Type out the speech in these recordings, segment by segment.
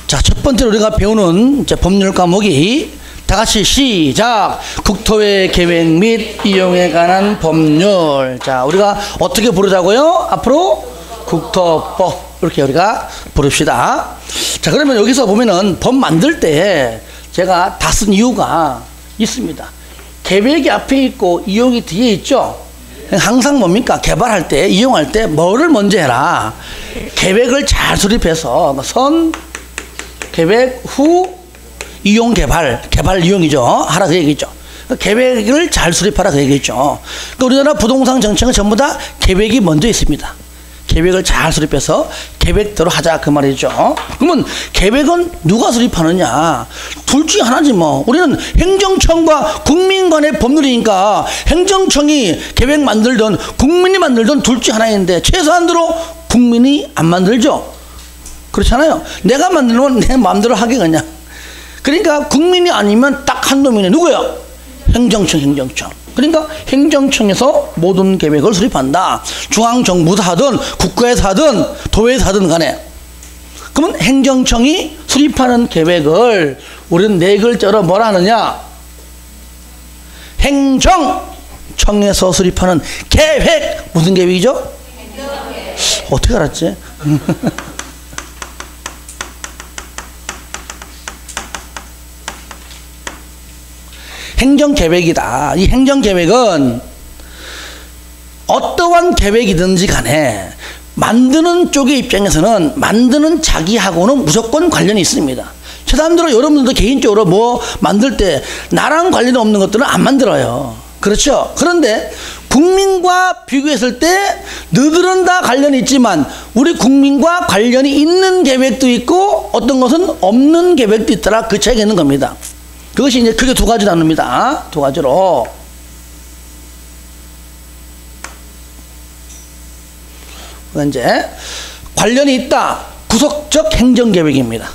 자, 첫 번째로 우리가 배우는 이제 법률 과목이 다 같이 시작. 국토의 계획 및 이용에 관한 법률. 자, 우리가 어떻게 부르자고요? 앞으로 국토법 이렇게 우리가 부릅시다. 자, 그러면 여기서 보면은 법 만들 때 제가 다 쓴 이유가 있습니다. 계획이 앞에 있고 이용이 뒤에 있죠. 항상 뭡니까? 개발할 때, 이용할 때 뭐를 먼저 해라? 계획을 잘 수립해서 선, 계획, 후, 이용, 개발 이용이죠. 하라 그 얘기죠. 계획을 잘 수립하라 그 얘기죠. 그러니까 우리나라 부동산 정책은 전부 다 계획이 먼저 있습니다. 계획을 잘 수립해서 계획대로 하자 그 말이죠. 그러면 계획은 누가 수립하느냐? 둘 중에 하나지 뭐. 우리는 행정청과 국민 간의 법률이니까 행정청이 계획 만들든 국민이 만들든 둘 중에 하나인데 최소한으로 국민이 안 만들죠. 그렇잖아요. 내가 만들면 내 마음대로 하게 그냥. 그러니까 국민이 아니면 딱 한 놈이네. 누구야? 행정청. 그러니까 행정청에서 모든 계획을 수립한다. 중앙정부에서 하든 국가에서 하든 도에서 하든 간에. 그러면 행정청이 수립하는 계획을 우리는 네 글자로 뭐라 하느냐? 행정청에서 수립하는 계획. 무슨 계획이죠? 행정계획. 어떻게 알았지? 행정계획이다. 이 행정계획은 어떠한 계획이든지 간에 만드는 쪽의 입장에서는 만드는 자기하고는 무조건 관련이 있습니다. 최단적으로 여러분들도 개인적으로 뭐 만들 때 나랑 관련이 없는 것들은 안 만들어요. 그렇죠? 그런데 국민과 비교했을 때 너희들은 다 관련이 있지만 우리 국민과 관련이 있는 계획도 있고 어떤 것은 없는 계획도 있더라. 그 차이가 있는 겁니다. 그것이 이제 크게 두 가지 나눕니다. 두 가지로. 이제 관련이 있다. 구속적 행정계획입니다.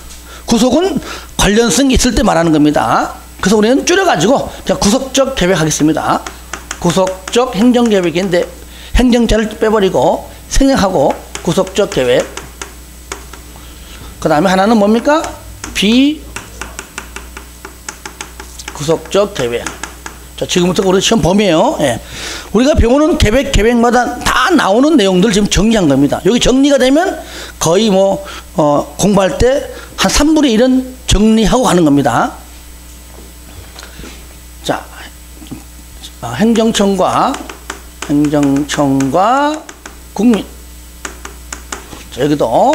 구속은 관련성이 있을 때 말하는 겁니다. 그래서 우리는 줄여가지고 그냥 구속적 계획 하겠습니다. 구속적 행정계획인데 행정자를 빼버리고 생략하고 구속적 계획. 그 다음에 하나는 뭡니까? 구속적 계획. 자, 지금부터 우리 시험 범위예요. 예. 우리가 배우는 계획마다 다 나오는 내용들 지금 정리한 겁니다. 여기 정리가 되면 거의 뭐 공부할 때 한 3분의 1은 정리하고 가는 겁니다. 자, 행정청과 국민. 자, 여기도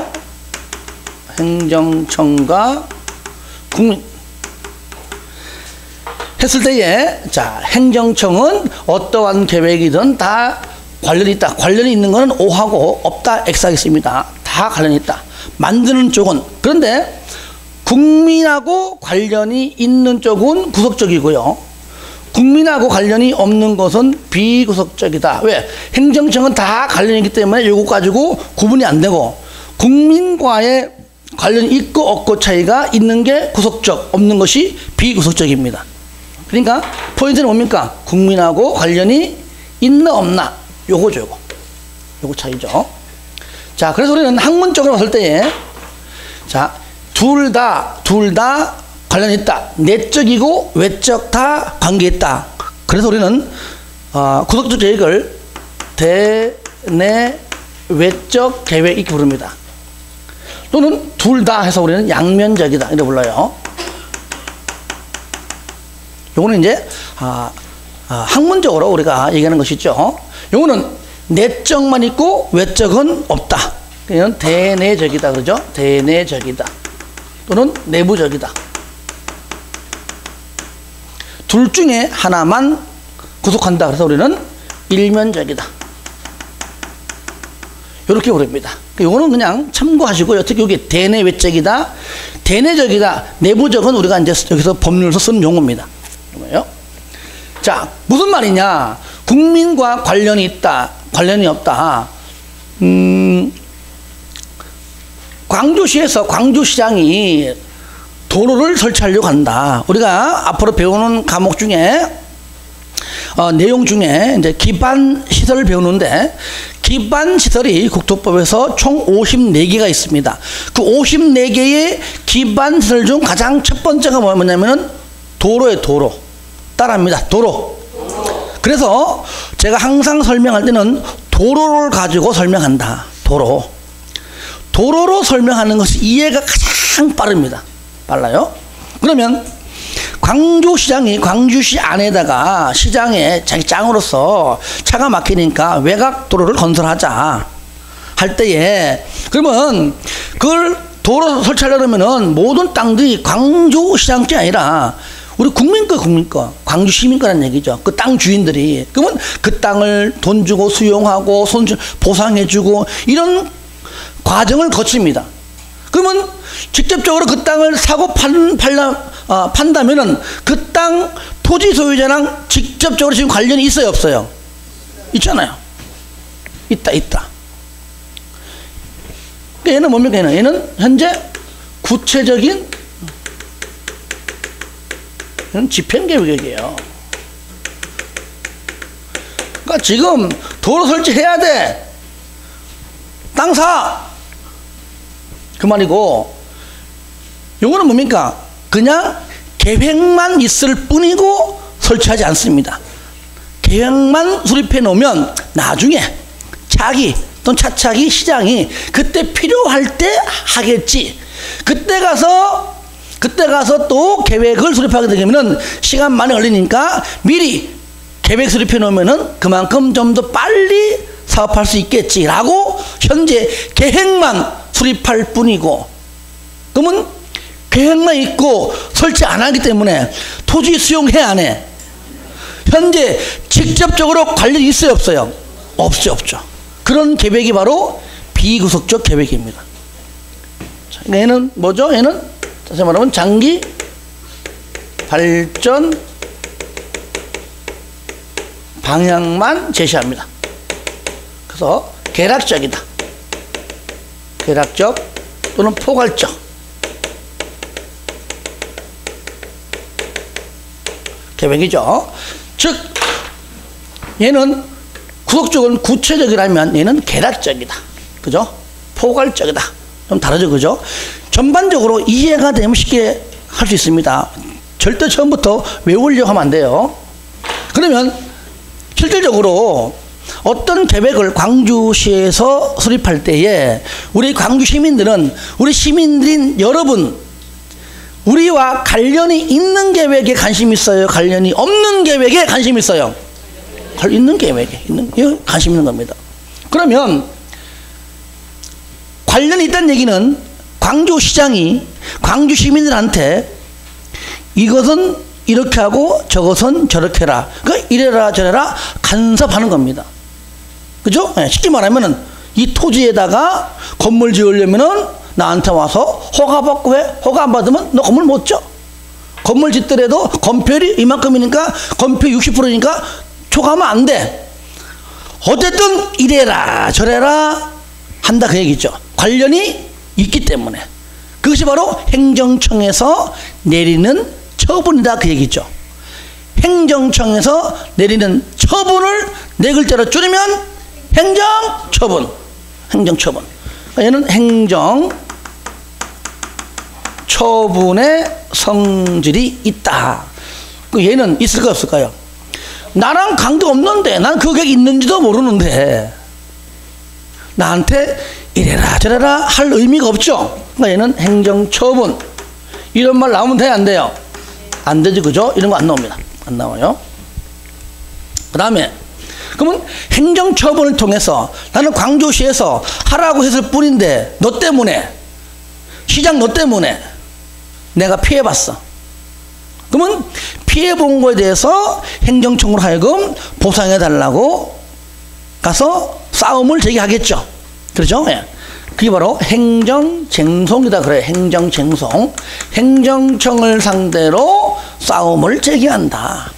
행정청과 국민. 했을 때에 자, 행정청은 어떠한 계획이든 다 관련이 있다. 관련이 있는 것은 O하고 없다 X 하겠습니다. 다 관련이 있다. 만드는 쪽은. 그런데 국민하고 관련이 있는 쪽은 구속적이고요. 국민하고 관련이 없는 것은 비구속적이다. 왜? 행정청은 다 관련이 있기 때문에 이거 가지고 구분이 안 되고 국민과의 관련이 있고 없고 차이가 있는 게 구속적, 없는 것이 비구속적입니다. 그러니까 포인트는 뭡니까? 국민하고 관련이 있나 없나 요거죠. 요거 차이죠. 자, 그래서 우리는 학문적으로 봤을 때에 자, 둘 다 관련이 있다. 내적이고 외적 다 관계 있다. 그래서 우리는 구속적 계획을 대내 외적 계획 이렇게 부릅니다. 또는 둘 다 해서 우리는 양면적이다 이렇게 불러요. 요거는 이제 학문적으로 우리가 얘기하는 것이죠. 요거는 내적만 있고 외적은 없다. 이건 대내적이다 그러죠. 대내적이다. 또는 내부적이다. 둘 중에 하나만 구속한다. 그래서 우리는 일면적이다. 이렇게 부릅니다. 요거는 그냥 참고하시고요. 특히 여기 대내 외적이다, 대내적이다, 내부적은 우리가 이제 여기서 법률에서 쓰는 용어입니다. 자, 무슨 말이냐? 국민과 관련이 있다, 관련이 없다. 광주시에서 광주시장이 도로를 설치하려고 한다. 우리가 앞으로 배우는 과목 중에 내용 중에 이제 기반 시설을 배우는데 기반시설이 국토법에서 총 54개가 있습니다. 그 54개의 기반시설 중 가장 첫 번째가 뭐냐면은 도로예요. 도로. 따라합니다. 도로. 그래서 제가 항상 설명할 때는 도로를 가지고 설명한다. 도로. 도로로 설명하는 것이 이해가 가장 빠릅니다. 빨라요. 그러면 광주시장이 광주시 안에다가 시장에 자기 짱으로서 차가 막히니까 외곽 도로를 건설하자 할 때에, 그러면 그걸 도로 설치하려면은 모든 땅들이 광주시장이 아니라 우리 국민 거 광주 시민 거라는 얘기죠. 그 땅 주인들이. 그러면 그 땅을 돈 주고 수용하고 보상해주고 이런 과정을 거칩니다. 그러면 직접적으로 그 땅을 사고 판다면은 그 땅 토지 소유자랑 직접적으로 지금 관련이 있어요, 없어요? 있잖아요. 있다. 얘는 뭡니까? 얘는 현재 구체적인 집행계획이에요. 그러니까 지금 도로 설치해야 돼. 땅 사. 그 말이고, 요거는 뭡니까? 그냥 계획만 있을 뿐이고 설치하지 않습니다. 계획만 수립해 놓으면 나중에 차기 또는 차차기 시장이 그때 필요할 때 하겠지. 그때 가서 또 계획을 수립하게 되면 시간 많이 걸리니까 미리 계획 수립해 놓으면은 그만큼 좀 더 빨리 사업할 수 있겠지라고 현재 계획만 수립할 뿐이고, 그러면 계획만 있고 설치 안 하기 때문에 토지 수용해 안 해? 현재 직접적으로 관련이 있어요, 없어요? 없죠. 그런 계획이 바로 비구속적 계획입니다. 자, 얘는 뭐죠? 얘는 다시 말하면 장기 발전 방향만 제시합니다. 그래서 계략적이다. 계략적 또는 포괄적. 계획이죠. 즉 얘는 구속적은 구체적이라면 얘는 계략적이다. 그죠? 포괄적이다. 좀 다르죠, 그죠? 전반적으로 이해가 되면 쉽게 할 수 있습니다. 절대 처음부터 외우려고 하면 안 돼요. 그러면 실질적으로 어떤 계획을 광주시에서 수립할 때에 우리 광주 시민들은, 우리 시민들인 여러분, 우리와 관련이 있는 계획에 관심 있어요? 관련이 없는 계획에 관심 있어요? 있는 계획에 관심 있는 겁니다. 그러면 관련이 있다는 얘기는 광주시장이 광주 시민들한테 이것은 이렇게 하고 저것은 저렇게 해라, 그러니까 이래라 저래라 간섭하는 겁니다. 그죠? 쉽게 말하면은 이 토지에다가 건물 지으려면은 나한테 와서 허가 받고 해. 허가 안 받으면 너 건물 못 져. 건물 짓더라도 건폐율이 이만큼이니까 건폐 60%니까 초과하면 안 돼. 어쨌든 이래라 저래라 한다 그 얘기죠. 관련이 있기 때문에. 그것이 바로 행정청에서 내리는 처분이다 그 얘기죠. 행정청에서 내리는 처분을 네 글자로 줄이면 행정처분. 행정처분. 얘는 행정처분의 성질이 있다. 얘는 있을까 없을까요? 나랑 관계없는데, 난 그 계획이 있는지도 모르는데 나한테 이래라 저래라 할 의미가 없죠. 그러니까 얘는 행정처분. 이런 말 나오면 돼요, 안 돼요? 안 되지, 그죠? 이런 거 안 나옵니다. 안 나와요. 그 다음에 그러면 행정처분을 통해서 나는 광주시에서 하라고 했을 뿐인데 너 때문에, 시장 너 때문에 내가 피해봤어. 그러면 피해본 거에 대해서 행정청으로 하여금 보상해달라고 가서 싸움을 제기하겠죠. 그렇죠? 예. 그게 바로 행정쟁송이다 그래요. 행정쟁송. 행정청을 상대로 싸움을 제기한다.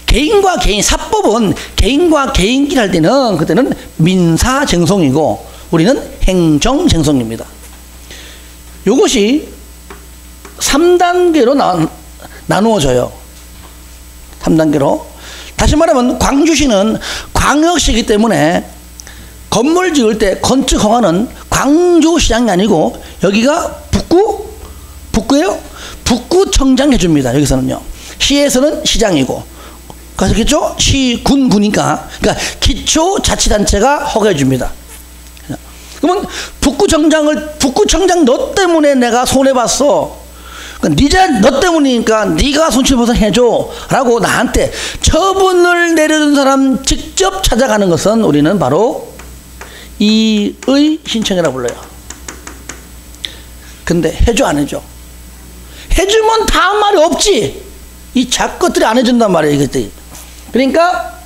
개인과 개인, 사법은 개인과 개인끼리 할 때는 그때는 민사쟁송이고 우리는 행정쟁송입니다. 이것이 3단계로 나누어져요. 3단계로. 다시 말하면 광주시는 광역시이기 때문에 건물 지을 때 건축 허가는 광주시장이 아니고 여기가 북구예요? 북구청장 해줍니다. 여기서는요. 시에서는 시장이고, 그렇겠죠? 군이니까. 그러니까 기초자치단체가 허가해 줍니다. 그러면 북구청장 너 때문에 내가 손해봤어. 그러니까 너 때문이니까 네가 손실보상 해줘라고 나한테 처분을 내려준 사람 직접 찾아가는 것은 우리는 바로 이의 신청이라고 불러요. 근데 해줘 안 해줘? 해주면 다음 말이 없지. 이 작것들이 안 해준단 말이에요. 이것들이. 그러니까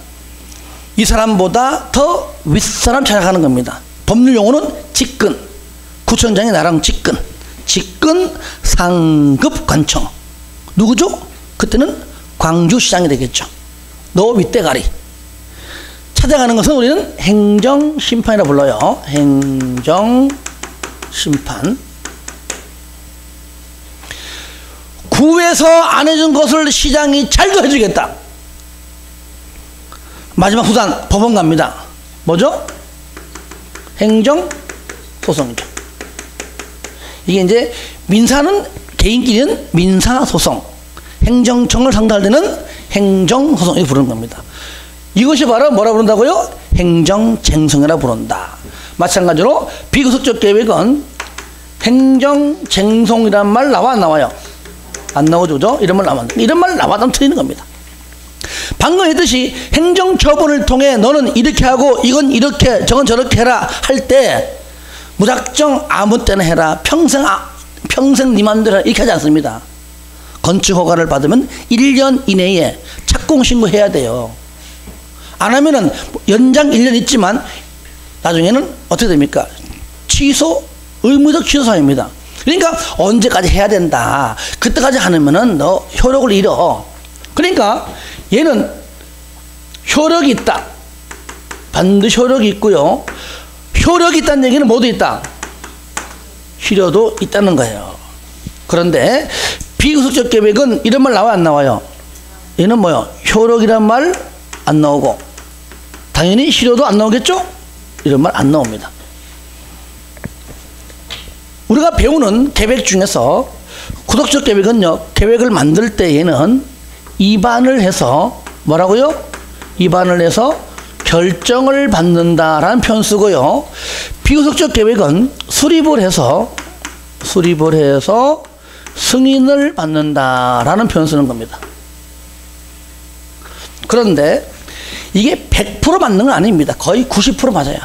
이 사람보다 더 윗사람 찾아가는 겁니다. 법률 용어는 직근. 구청장이 나랑 직근 상급 관청. 누구죠? 그때는 광주시장이 되겠죠. 너 윗대가리. 찾아가는 것은 우리는 행정심판이라고 불러요. 행정심판. 구에서 안 해준 것을 시장이 잘도 해주겠다. 마지막 수단 법원 갑니다. 뭐죠? 행정소송이죠. 이게 이제 민사는 개인끼리는 민사소송, 행정청을 상대할 때는 행정소송이 부르는 겁니다. 이것이 바로 뭐라 부른다고요? 행정쟁송이라 부른다. 마찬가지로 비구속적 계획은 행정쟁송이란 말 나와 안 나와요? 안 나오죠, 그죠? 이런 말 나와도 틀리는 겁니다. 방금 했듯이 행정처분을 통해 너는 이렇게 하고 이건 이렇게 저건 저렇게 해라 할 때 무작정 아무 때나 해라, 평생 네 맘대로 이렇게 하지 않습니다. 건축허가를 받으면 1년 이내에 착공신고해야 돼요. 안 하면은 연장 1년 있지만 나중에는 어떻게 됩니까? 의무적 취소 사유입니다. 그러니까 언제까지 해야 된다. 그때까지 안 하면은 너 효력을 잃어. 그러니까 얘는 효력이 있다. 반드시 효력이 있고요. 효력이 있다는 얘기는 뭐도 있다? 실효도 있다는 거예요. 그런데 비구속적 계획은 이런 말 나와요, 안 나와요? 얘는 뭐요? 효력이란 말 안 나오고 당연히 실효도 안 나오겠죠? 이런 말 안 나옵니다. 우리가 배우는 계획 중에서 구속적 계획은요, 계획을 만들 때 얘는 입안을 해서 뭐라고요? 입안을 해서 결정을 받는다라는 표현 쓰고요. 비구속적 계획은 수립을 해서 승인을 받는다라는 표현 쓰는 겁니다. 그런데 이게 100% 맞는 건 아닙니다. 거의 90% 맞아요.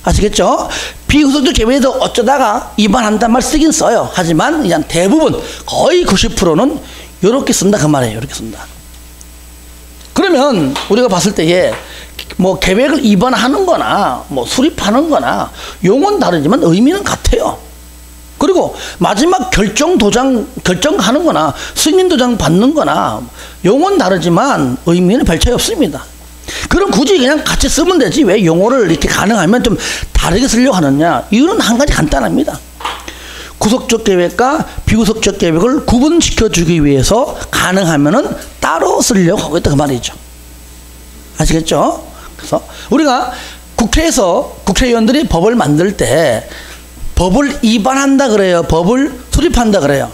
아시겠죠? 비구속적 계획에도 어쩌다가 입안한단 말 쓰긴 써요. 하지만 그냥 대부분 거의 90%는 이렇게 쓴다 그 말이에요. 이렇게 쓴다. 그러면 우리가 봤을 때에 뭐 계획을 입안하는 거나 뭐 수립하는 거나 용어는 다르지만 의미는 같아요. 그리고 마지막 결정하는 거나 승인 도장 받는 거나 용어는 다르지만 의미는 별 차이 없습니다. 그럼 굳이 그냥 같이 쓰면 되지 왜 용어를 이렇게 가능하면 좀 다르게 쓰려고 하느냐? 이유는 한 가지 간단합니다. 구속적 계획과 비구속적 계획을 구분시켜주기 위해서 가능하면은 따로 쓰려고 하고 있다 그 말이죠. 아시겠죠? 그래서 우리가 국회의원들이 법을 만들 때 법을 입안한다 그래요? 법을 수립한다 그래요?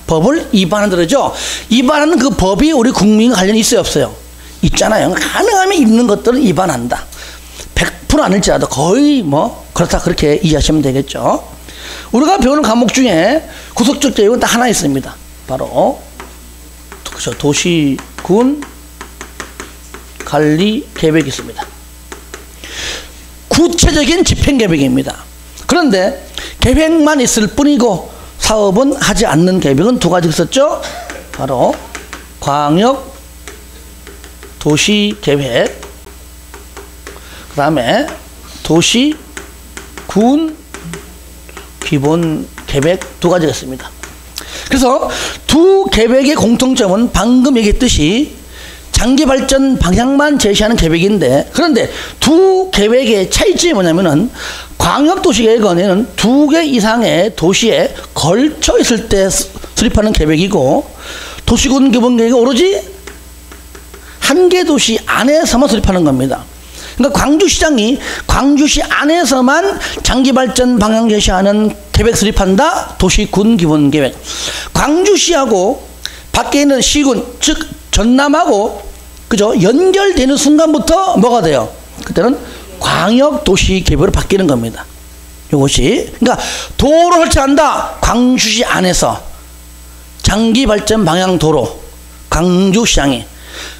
법을 입안한다 그러죠? 입안하는 그 법이 우리 국민과 관련이 있어요, 없어요? 있잖아요. 가능하면 있는 것들은 입안한다. 100% 아닐지라도 거의 뭐 그렇다 그렇게 이해하시면 되겠죠. 우리가 배우는 과목 중에 구속적 계획은 딱 하나 있습니다. 바로 도시군 관리 계획이 있습니다. 구체적인 집행 계획입니다. 그런데 계획만 있을 뿐이고 사업은 하지 않는 계획은 두 가지 있었죠. 바로 광역 도시계획, 그 다음에 도시군 기본계획 두 가지가 있습니다. 그래서 두 계획의 공통점은 방금 얘기했듯이 장기발전 방향만 제시하는 계획인데, 그런데 두 계획의 차이점이 뭐냐면은 광역도시계획은 2개 이상의 도시에 걸쳐 있을 때 수립하는 계획이고, 도시군 기본계획은 오로지 한 개 도시 안에서만 수립하는 겁니다. 그러니까 광주시장이 광주시 안에서만 장기발전 방향 제시하는 계획 수립한다. 도시군 기본계획. 광주시하고 밖에 있는 시군, 즉 전남하고 그죠? 연결되는 순간부터 뭐가 돼요? 그때는 광역도시계획으로 바뀌는 겁니다. 이것이 그러니까 도로 설치한다. 광주시 안에서 장기발전 방향 도로 광주시장이.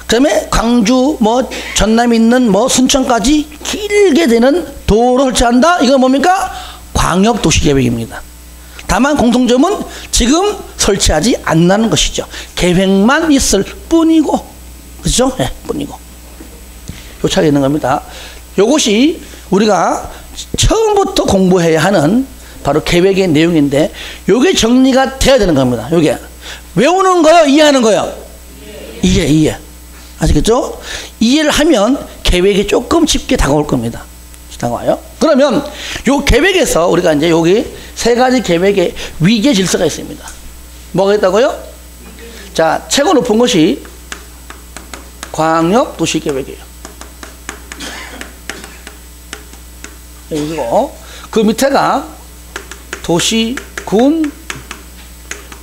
그다음에 광주 뭐 전남에 있는 뭐 순천까지 길게 되는 도로 설치한다. 이건 뭡니까? 광역도시계획입니다. 다만 공통점은 지금 설치하지 않는 것이죠. 계획만 있을 뿐이고, 그렇죠? 예, 뿐이고. 요 차이가 있는 겁니다. 요것이 우리가 처음부터 공부해야 하는 바로 계획의 내용인데, 요게 정리가 돼야 되는 겁니다. 요게 외우는 거요, 이해하는 거요? 이해. 아시겠죠? 이해를 하면 계획이 조금 쉽게 다가올 겁니다. 다가와요. 그러면 요 계획에서 우리가 이제 여기 세 가지 계획의 위계 질서가 있습니다. 뭐가 있다고요? 자, 최고 높은 것이 광역도시계획이에요. 여기고 그 밑에가 도시군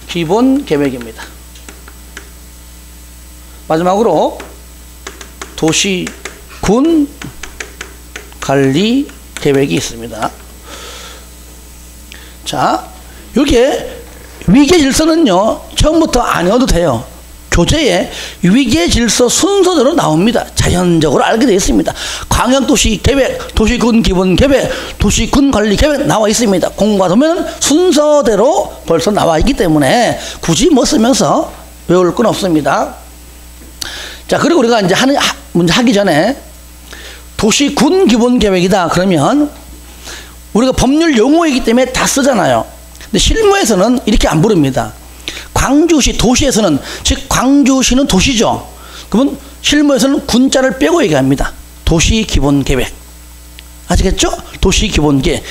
기본계획입니다. 마지막으로 도시군 관리 계획이 있습니다. 자, 이게 위계 질서는요, 처음부터 안 외워도 돼요. 교재에 위계 질서 순서대로 나옵니다. 자연적으로 알게 되어 있습니다. 광역도시 계획, 도시군 기본 계획, 도시군 관리 계획 나와 있습니다. 공부하다 보면 순서대로 벌써 나와 있기 때문에 굳이 뭐 쓰면서 외울 건 없습니다. 자, 그리고 우리가 이제 문제 하기 전에 도시군 기본 계획이다 그러면 우리가 법률 용어이기 때문에 다 쓰잖아요. 근데 실무에서는 이렇게 안 부릅니다. 광주시 도시에서는, 즉 광주시는 도시죠. 그러면 실무에서는 군자를 빼고 얘기합니다. 도시 기본 계획. 아시겠죠? 도시 기본 계획.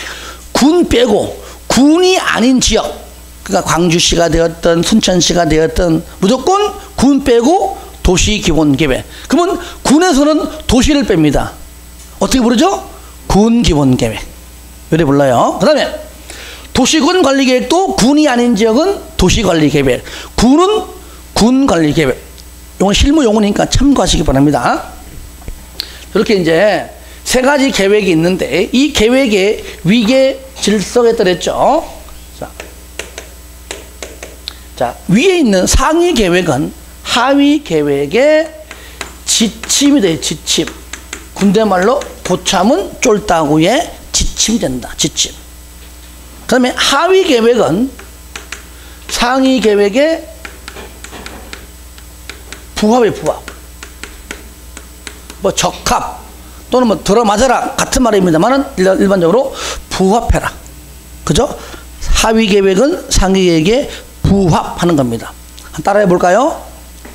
군 빼고 군이 아닌 지역, 그러니까 광주시가 되었던 순천시가 되었던 무조건 군 빼고 도시 기본 계획. 그러면 군에서는 도시를 뺍니다. 어떻게 부르죠? 군 기본 계획. 이렇게 불러요. 그 다음에 도시군 관리 계획도 군이 아닌 지역은 도시 관리 계획. 군은 군 관리 계획. 이건 실무 용어니까 참고하시기 바랍니다. 이렇게 이제 세 가지 계획이 있는데 이 계획의 위계 질서에 따랐죠. 자, 위에 있는 상위 계획은 하위 계획의 지침이 돼요. 지침. 군대 말로 고참은 쫄따구에 지침된다. 지침. 그 다음에 하위 계획은 상위 계획의 부합이에요. 부합. 뭐 적합 또는 뭐 들어맞아라 같은 말입니다만은 일반적으로 부합해라. 그죠? 하위 계획은 상위 계획에 부합하는 겁니다. 따라해 볼까요?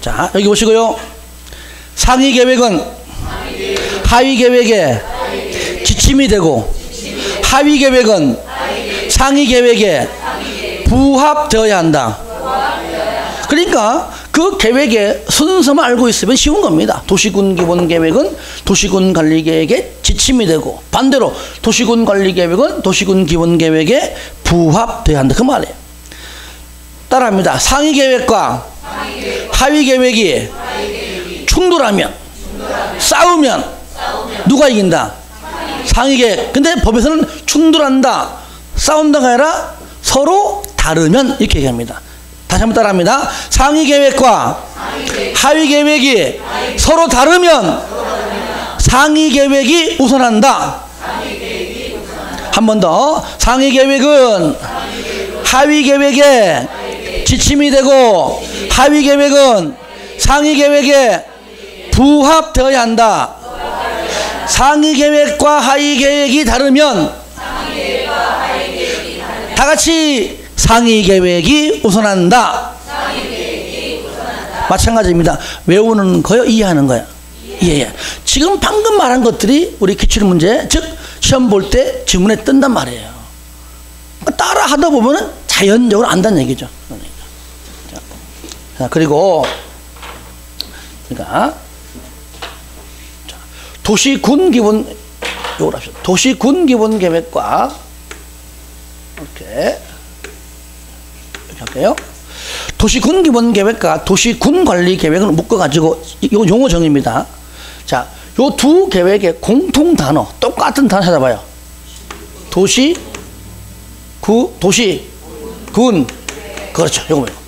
자, 여기 보시고요. 상위 계획은 하위 계획에 지침이 되고 하위 계획은 상위 계획에 부합되어야 한다. 그러니까 그 계획의 순서만 알고 있으면 쉬운 겁니다. 도시군 기본 계획은 도시군 관리 계획에 지침이 되고 반대로 도시군 관리 계획은 도시군 기본 계획에 부합되어야 한다. 그 말이에요. 따라합니다. 상위 계획과 하위 계획이 충돌하면 싸우면 누가 이긴다? 상위 계획. 근데 법에서는 충돌한다, 싸운다가 아니라 서로 다르면 이렇게 얘기합니다. 다시 한번 따라합니다. 상위 계획과 하위 계획이 서로 다르면 상위 계획이 우선한다. 한 번 더. 상위 계획은 하위 계획에 지침이 되고 하위 계획은 상위 계획에 부합되어야 한다. 상위 계획과 하위 계획이 다르면 다 같이 상위 계획이 우선한다. 마찬가지입니다. 외우는 거요, 이해하는 거요? 이해. 지금 방금 말한 것들이 우리 기출문제, 즉 시험 볼 때 지문에 뜬단 말이에요. 따라 하다 보면은 자연적으로 안다는 얘기죠. 자, 그리고 그러니까 도시군 기본, 요걸 합시다. 도시군 기본 계획과, 이렇게 할게요. 도시군 기본 계획과 도시군 관리 계획을 묶어가지고, 이거 용어 정의입니다. 자, 요 두 계획의 공통 단어, 똑같은 단어 찾아봐요. 도시, 군. 그렇죠. 요거예요.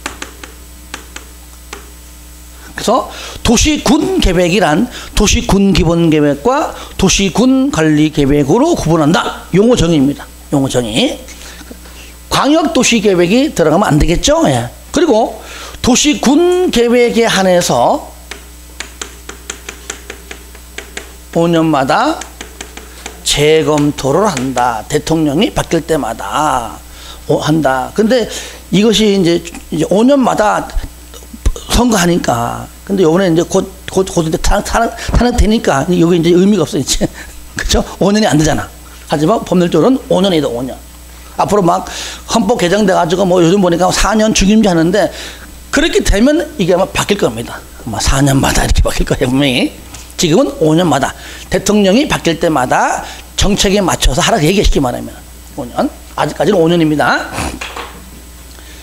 그래서 도시군 계획이란 도시군 기본 계획과 도시군 관리 계획으로 구분한다. 용어 정의입니다. 용어 정의. 광역 도시 계획이 들어가면 안 되겠죠? 예. 그리고 도시군 계획에 한해서 5년마다 재검토를 한다. 대통령이 바뀔 때마다 한다. 근데 이것이 이제 5년마다 선거하니까. 근데 요번에 이제 곧 이제 탄핵 되니까 여기 이제 의미가 없어, 이제. 그죠? 5년이 안 되잖아. 하지만 법률적으로는 5년이다, 5년. 앞으로 막 헌법 개정돼가지고 뭐 요즘 보니까 4년 중임제 하는데 그렇게 되면 이게 아마 바뀔 겁니다. 아마 4년마다 이렇게 바뀔 거예요, 분명히. 지금은 5년마다. 대통령이 바뀔 때마다 정책에 맞춰서 하라고 얘기해, 쉽게 말하면. 5년. 아직까지는 5년입니다.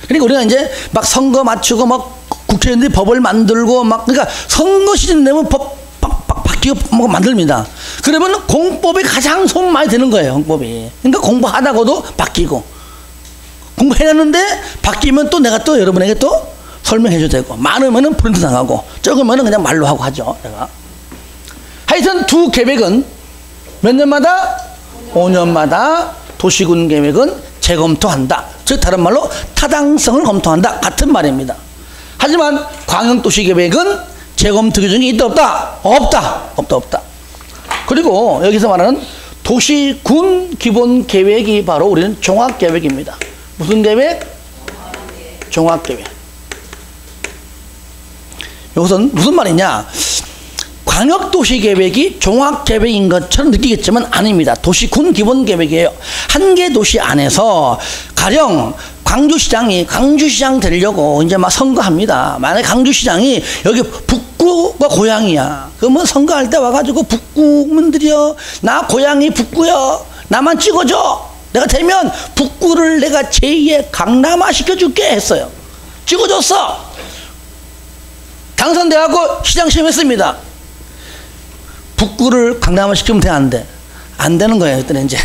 그러니까 우리가 이제 막 선거 맞추고 막 국회의원들이 법을 만들고 막, 그러니까 선거 시즌 되면 법 바뀌고 뭐 만듭니다. 그러면 공법이 가장 손 많이 드는 거예요, 공법이. 그러니까 공부하다가도 바뀌고. 공부해놨는데 바뀌면 또 내가 또 여러분에게 또 설명해줘도 되고, 많으면은 프린트 당하고, 적으면은 그냥 말로 하고 하죠, 내가. 하여튼 두 계획은 몇 년마다? 5년마다 도시군 계획은 재검토한다. 즉 다른 말로 타당성을 검토한다. 같은 말입니다. 하지만 광역도시계획은 재검토 규정이 있다 없다? 없다. 그리고 여기서 말하는 도시군 기본 계획이 바로 우리는 종합계획입니다. 무슨 계획? 종합계획. 여기서는 무슨 말이냐? 광역도시계획이 종합계획인 것처럼 느끼겠지만 아닙니다. 도시군 기본계획이에요. 한 개 도시 안에서 가령 광주시장 되려고 이제 막 선거합니다. 만약에 광주시장이 여기 북구가 고향이야. 그러면 선거할 때 와가지고 북구민들이요, 나 고향이 북구요, 나만 찍어줘. 내가 되면 북구를 내가 제2의 강남화 시켜줄게 했어요. 찍어줬어. 당선돼갖고 시장 시험했습니다. 북구를 강남화 시키면 돼, 안 돼? 안 되는 거예요. 그때는 이제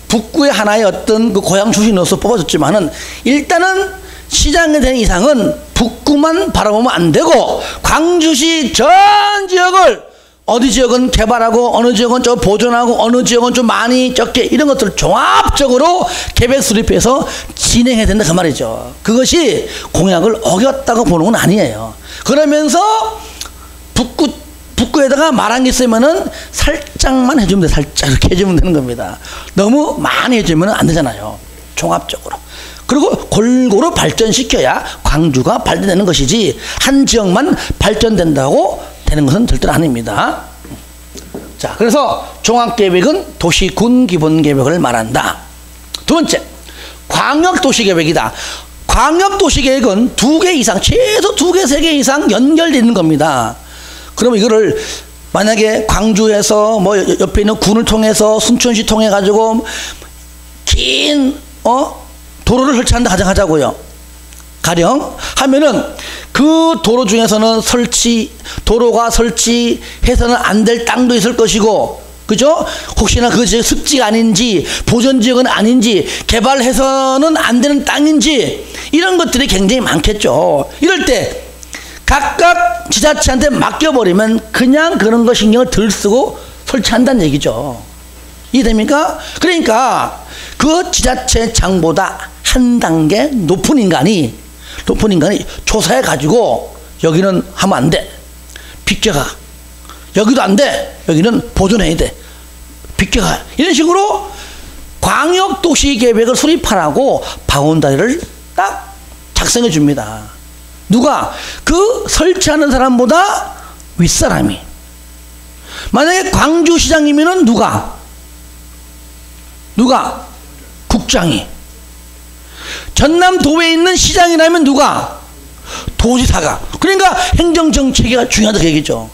북구의 하나의 어떤 그 고향 출신으로서 뽑아줬지만은 일단은 시장이 된 이상은 북구만 바라보면 안 되고 광주시 전 지역을, 어디 지역은 개발하고 어느 지역은 좀 보존하고 어느 지역은 좀 많이 적게, 이런 것들을 종합적으로 계획 수립해서 진행해야 된다, 그 말이죠. 그것이 공약을 어겼다고 보는 건 아니에요. 그러면서 북구에다가 말한 게 있으면은 살짝만 해주면 돼. 살짝 이렇게 해주면 되는 겁니다. 너무 많이 해주면 안 되잖아요. 종합적으로. 그리고 골고루 발전시켜야 광주가 발전되는 것이지, 한 지역만 발전된다고 되는 것은 절대로 아닙니다. 자, 그래서 종합계획은 도시군 기본계획을 말한다. 두 번째, 광역도시계획이다. 광역도시계획은 2개 이상, 최소 2개, 3개 이상 연결되어 있는 겁니다. 그러면 이거를 만약에 광주에서 뭐 옆에 있는 군을 통해서 순천시 통해 가지고 긴 도로를 설치한다 가정하자고요. 가령 하면은 그 도로 중에서는 도로가 설치해서는 안 될 땅도 있을 것이고, 그죠? 혹시나 그 지역 습지가 아닌지, 보전지역은 아닌지, 개발해서는 안 되는 땅인지, 이런 것들이 굉장히 많겠죠. 이럴 때 각각 지자체한테 맡겨버리면 그냥 그런 거 신경을 덜 쓰고 설치한다는 얘기죠. 이해됩니까? 그러니까 그 지자체장보다 한 단계 높은 인간이 조사해가지고 여기는 하면 안 돼, 비껴가. 여기도 안 돼, 여기는 보존해야 돼, 비껴가. 이런 식으로 광역도시계획을 수립하라고 바운다리를 딱 작성해 줍니다. 누가? 그 설치하는 사람보다 윗사람이. 만약에 광주시장이면은 누가? 국장이. 전남도에 있는 시장이라면 누가? 도지사가. 그러니까 행정정책이 중요하다고 얘기죠.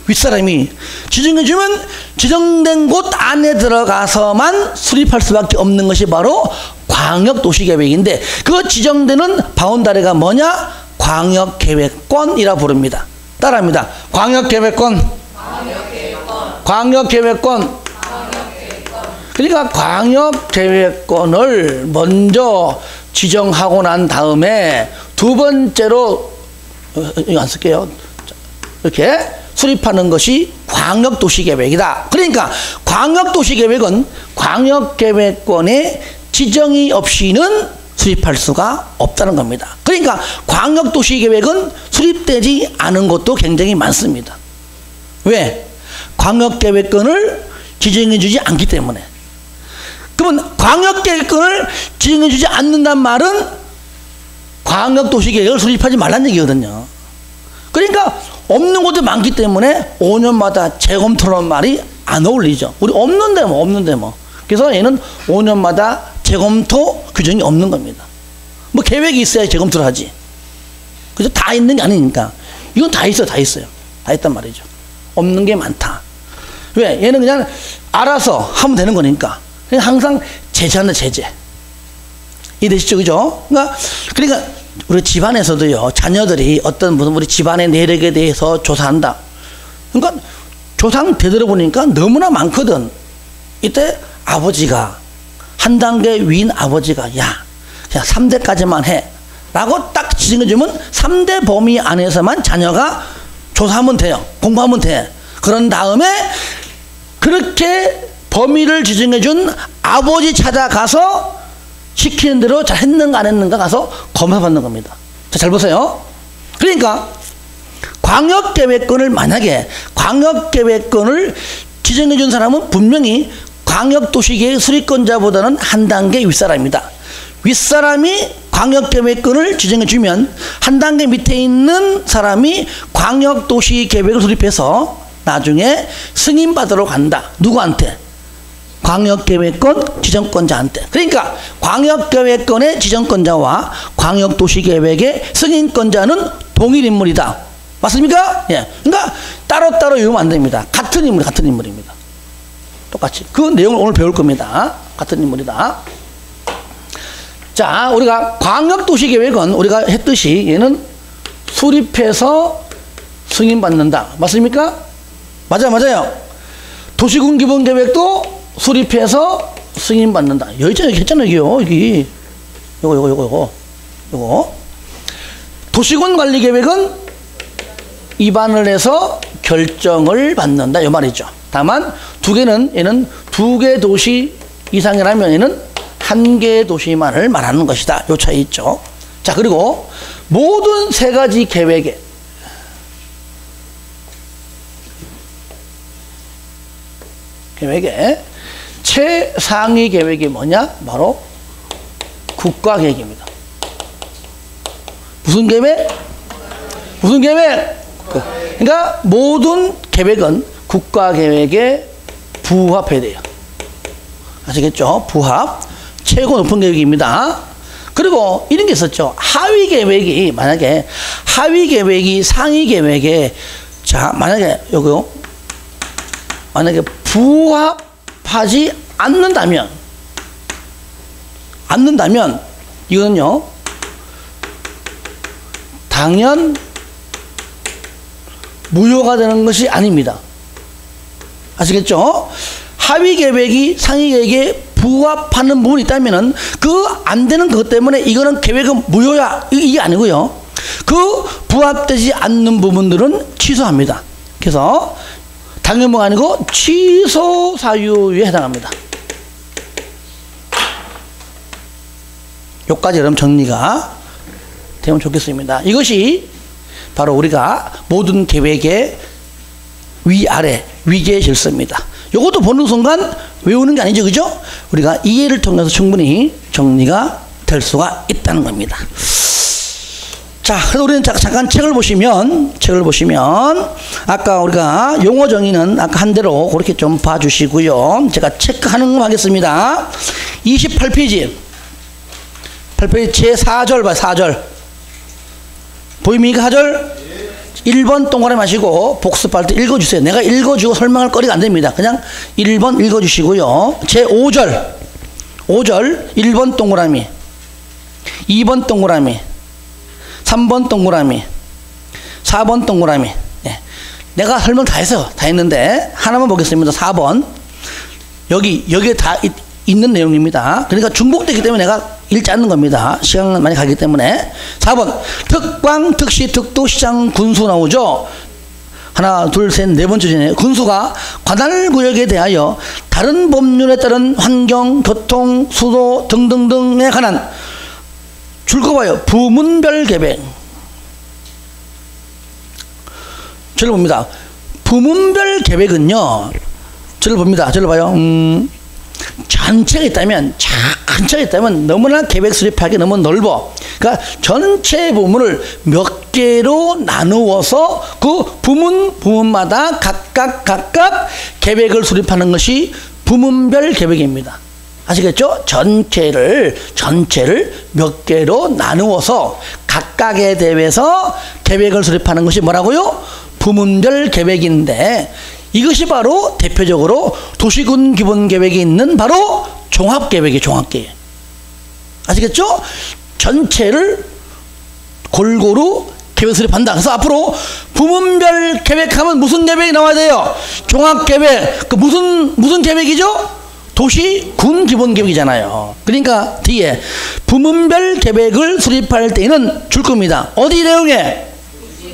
윗사람이 지정해주면 지정된 곳 안에 들어가서만 수립할 수밖에 없는 것이 바로 광역도시계획인데, 그 지정되는 바운다리가 뭐냐? 광역계획권이라 부릅니다. 따라합니다. 광역계획권. 광역계획권. 그러니까 광역계획권을 먼저 지정하고 난 다음에 두 번째로, 이거 안 쓸게요. 이렇게 수립하는 것이 광역도시계획이다. 그러니까 광역도시계획은 광역계획권의 지정이 없이는 수립할 수가 없다는 겁니다. 그러니까 광역도시계획은 수립되지 않은 것도 굉장히 많습니다. 왜? 광역계획권을 지정해주지 않기 때문에. 그러면 광역계획권을 지정해주지 않는단 말은 광역도시계획을 수립하지 말라는 얘기거든요. 그러니까 없는 곳도 많기 때문에 5년마다 재검토라는 말이 안 어울리죠. 우리 없는데 뭐. 그래서 얘는 5년마다 재검토 규정이 없는 겁니다. 뭐 계획이 있어야 재검토를 하지. 그죠? 다 있는 게 아니니까. 이건 다 있어요. 다 있단 말이죠. 없는 게 많다. 왜? 얘는 그냥 알아서 하면 되는 거니까. 그냥 항상 제재한다, 제재. 이해되시죠? 그죠? 그러니까 우리 집안에서도요, 자녀들이 어떤 분은 우리 집안의 내력에 대해서 조사한다. 그러니까 조상 되돌아보니까 너무나 많거든. 이때 아버지가, 한 단계 위인 아버지가, 야, 그냥 3대까지만 해. 라고 딱 지정해주면 3대 범위 안에서만 자녀가 조사하면 돼요. 공부하면 돼. 그런 다음에 그렇게 범위를 지정해준 아버지 찾아가서 시키는 대로 잘 했는가 안 했는가 가서 검사받는 겁니다. 자, 잘 보세요. 그러니까 광역계획권을, 만약에 광역계획권을 지정해준 사람은 분명히 광역도시계획 수립권자보다는 한 단계 윗사람이다. 윗사람이 광역계획권을 지정해주면 한 단계 밑에 있는 사람이 광역도시계획을 수립해서 나중에 승인받으러 간다. 누구한테? 광역계획권 지정권자한테. 그러니까 광역계획권의 지정권자와 광역도시계획의 승인권자는 동일 인물이다. 맞습니까? 예. 그러니까 따로따로 외우면 안 됩니다. 같은 인물입니다. 똑같이. 그 내용을 오늘 배울 겁니다. 같은 인물이다. 자, 우리가 광역도시계획은 우리가 했듯이 얘는 수립해서 승인받는다. 맞습니까? 맞아요. 도시군기본계획도 수립해서 승인받는다. 여기 했잖아요. 여기. 요거. 도시군관리계획은 입안을 해서 결정을 받는다. 이 말이죠. 다만 두 개는, 얘는 2개 도시 이상이라면 얘는 1개의 도시만을 말하는 것이다. 요 차이 있죠. 자, 그리고 모든 3가지 계획에 최상위 계획이 뭐냐? 바로 국가계획입니다. 무슨 계획? 그러니까 모든 계획은 국가계획에 부합해야 돼요. 아시겠죠? 부합. 최고 높은 계획입니다. 그리고 이런 게 있었죠. 하위 계획이, 만약에 하위 계획이 상위 계획에, 자, 만약에 부합하지 않는다면 이거는요, 당연 무효가 되는 것이 아닙니다. 아시겠죠? 하위 계획이 상위 계획에 부합하는 부분이 있다면은 그 안 되는 것 때문에 이거는 계획은 무효야, 이게 아니고요. 그 부합되지 않는 부분들은 취소합니다. 그래서 당연무가 아니고 취소 사유에 해당합니다. 여기까지 여러분 정리가 되면 좋겠습니다. 이것이 바로 우리가 모든 계획의 위아래, 위계 질서입니다. 이것도 보는 순간 외우는 게 아니죠, 그죠? 우리가 이해를 통해서 충분히 정리가 될 수가 있다는 겁니다. 자, 그래서 우리는 잠깐 책을 보시면 아까 우리가 용어 정의는 아까 한 대로 그렇게 좀 봐주시고요. 제가 체크하는 거 하겠습니다. 28페이지 8페이지 제4절 봐요. 4절 보입니까? 4절 1번 동그라미 하시고 복습할 때 읽어주세요. 내가 읽어주고 설명할 거리가 안 됩니다. 그냥 1번 읽어주시고요. 제 5절 1번 동그라미, 2번 동그라미, 3번 동그라미, 4번 동그라미. 예. 내가 설명 다 했는데 하나만 보겠습니다. 4번. 여기에 다 있는 내용입니다. 그러니까 중복되기 때문에 내가 읽지 않는 겁니다. 시간 많이 가기 때문에. 4번 특광, 특시, 특도, 시장, 군수 나오죠. 하나, 둘, 셋, 네 번째 전에 군수가 관할구역에 대하여 다른 법률에 따른 환경, 교통, 수도 등등등에 관한 줄거봐요. 부문별 계획. 저를 봅니다. 부문별 계획은요. 저를 봅니다. 저를 봐요. 전체가 있다면, 전체가 있다면 너무나 계획 수립하기 너무 넓어. 그러니까 전체 부문을 몇 개로 나누어서 그 부문마다 각각 계획을 수립하는 것이 부문별 계획입니다. 아시겠죠? 전체를 몇 개로 나누어서 각각에 대해서 계획을 수립하는 것이 뭐라고요? 부문별 계획인데, 이것이 바로 대표적으로 도시군 기본계획이 있는 바로 종합계획이에요. 종합계획. 아시겠죠? 전체를 골고루 계획 수립한다. 그래서 앞으로 부문별 계획하면 무슨 계획이 나와야 돼요? 종합계획. 그 무슨 계획이죠? 도시군 기본계획이잖아요. 그러니까 뒤에 부문별 계획을 수립할 때에는 줄 겁니다. 어디 내용에?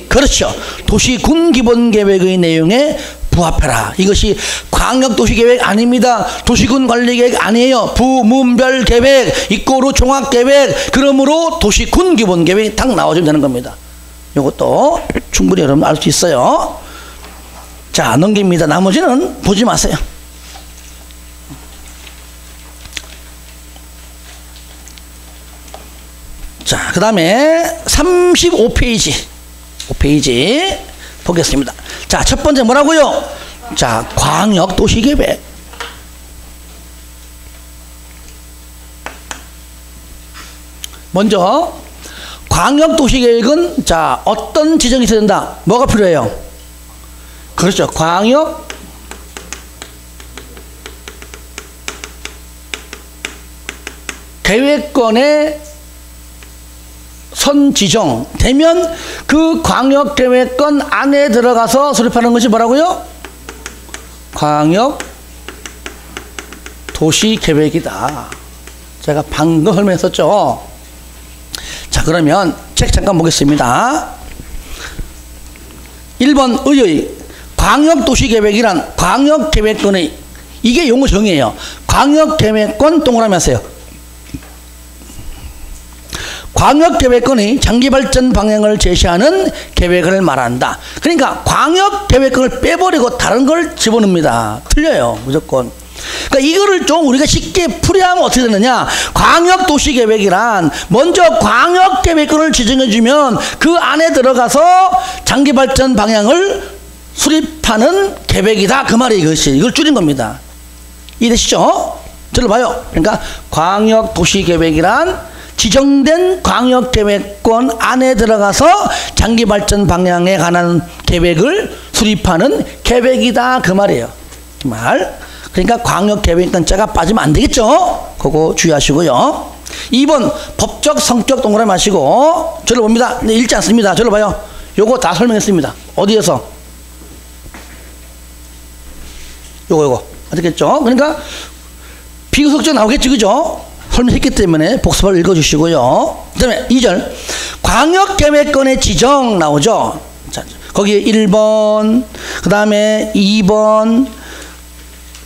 그렇죠. 도시군 기본계획의 내용에 부합해라. 이것이 광역도시계획 아닙니다. 도시군 관리계획 아니에요. 부문별 계획 이꼬르 종합계획. 그러므로 도시군 기본계획이 딱 나와주면 되는 겁니다. 이것도 충분히 여러분 알 수 있어요. 자, 넘깁니다. 나머지는 보지 마세요. 자, 그 다음에 35페이지 보겠습니다. 자, 첫 번째 뭐라고요? 자, 광역도시계획. 먼저 광역도시계획은 자, 어떤 지정이 있어야 된다? 뭐가 필요해요? 그렇죠. 광역 계획권의 선 지정 되면 그 광역 계획권 안에 들어가서 수립하는 것이 뭐라고요? 광역 도시 계획이다. 제가 방금 설명했었죠. 자, 그러면 책 잠깐 보겠습니다. 1번 의의 광역 도시 계획이란 광역 계획권의, 이게 용어 정의예요. 광역 계획권 동그라미 하세요. 광역계획권의 장기발전 방향을 제시하는 계획을 말한다. 그러니까 광역계획권을 빼버리고 다른 걸 집어넣습니다. 틀려요. 무조건. 그러니까 이거를 좀 우리가 쉽게 풀이하면 어떻게 되느냐. 광역도시계획이란 먼저 광역계획권을 지정해주면 그 안에 들어가서 장기발전 방향을 수립하는 계획이다. 그 말이 이것이. 이걸 줄인 겁니다. 이해되시죠? 저를 봐요. 그러니까 광역도시계획이란 지정된 광역계획권 안에 들어가서 장기발전 방향에 관한 계획을 수립하는 계획이다. 그 말이에요. 그 말. 그러니까 광역계획권 자가 빠지면 안 되겠죠? 그거 주의하시고요. 2번 법적 성격 동그라미 마시고 저를 봅니다. 근데 읽지 않습니다. 저를 봐요. 요거 다 설명했습니다. 어디에서? 요거 아시겠죠? 그러니까 비교석적 나오겠죠, 그죠? 설명했기 때문에 복습을 읽어주시고요. 그 다음에 2절 광역계획권의 지정 나오죠. 자, 거기에 1번, 그 다음에 2번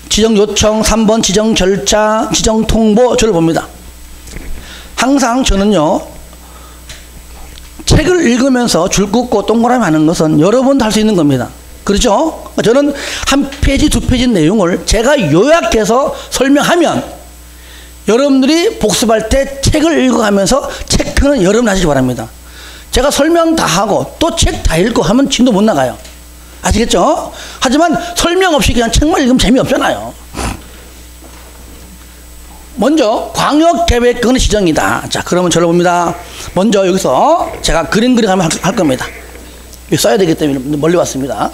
지정 요청, 3번 지정 절차, 지정 통보. 저를 봅니다. 항상 저는요, 책을 읽으면서 줄 긋고 동그라미 하는 것은 여러분도 할 수 있는 겁니다. 그렇죠? 저는 한 페이지, 두 페이지 내용을 제가 요약해서 설명하면 여러분들이 복습할 때 책을 읽어가면서 체크는 여러분 하시기 바랍니다. 제가 설명 다 하고 또 책 다 읽고 하면 진도 못 나가요. 아시겠죠? 하지만 설명 없이 그냥 책만 읽으면 재미없잖아요. 먼저 광역계획권의 지정이다. 자, 그러면 저를 봅니다. 먼저 여기서 제가 그림 그려가면 할 겁니다. 여기 써야 되기 때문에 멀리 왔습니다.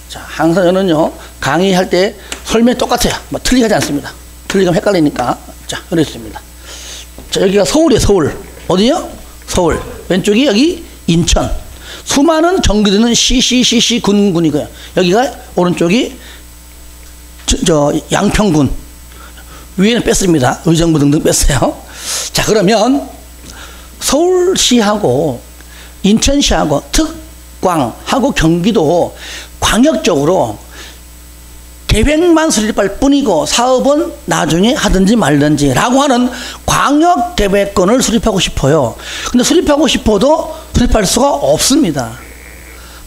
자, 항상 저는요, 강의할 때 설명이 똑같아요. 뭐 틀리게 하지 않습니다. 틀리면 헷갈리니까. 자, 여기 있습니다. 자, 여기가 서울이에요, 서울. 어디요? 서울. 왼쪽이 여기 인천. 수많은 경기도는 시시 군이고요. 여기가 오른쪽이 양평군. 위에는 뺐습니다. 의정부 등등 뺐어요. 자, 그러면 서울시하고 인천시하고 특광하고 경기도 광역적으로 계획만 수립할 뿐이고 사업은 나중에 하든지 말든지 라고 하는 광역계획권을 수립하고 싶어요. 근데 수립하고 싶어도 수립할 수가 없습니다.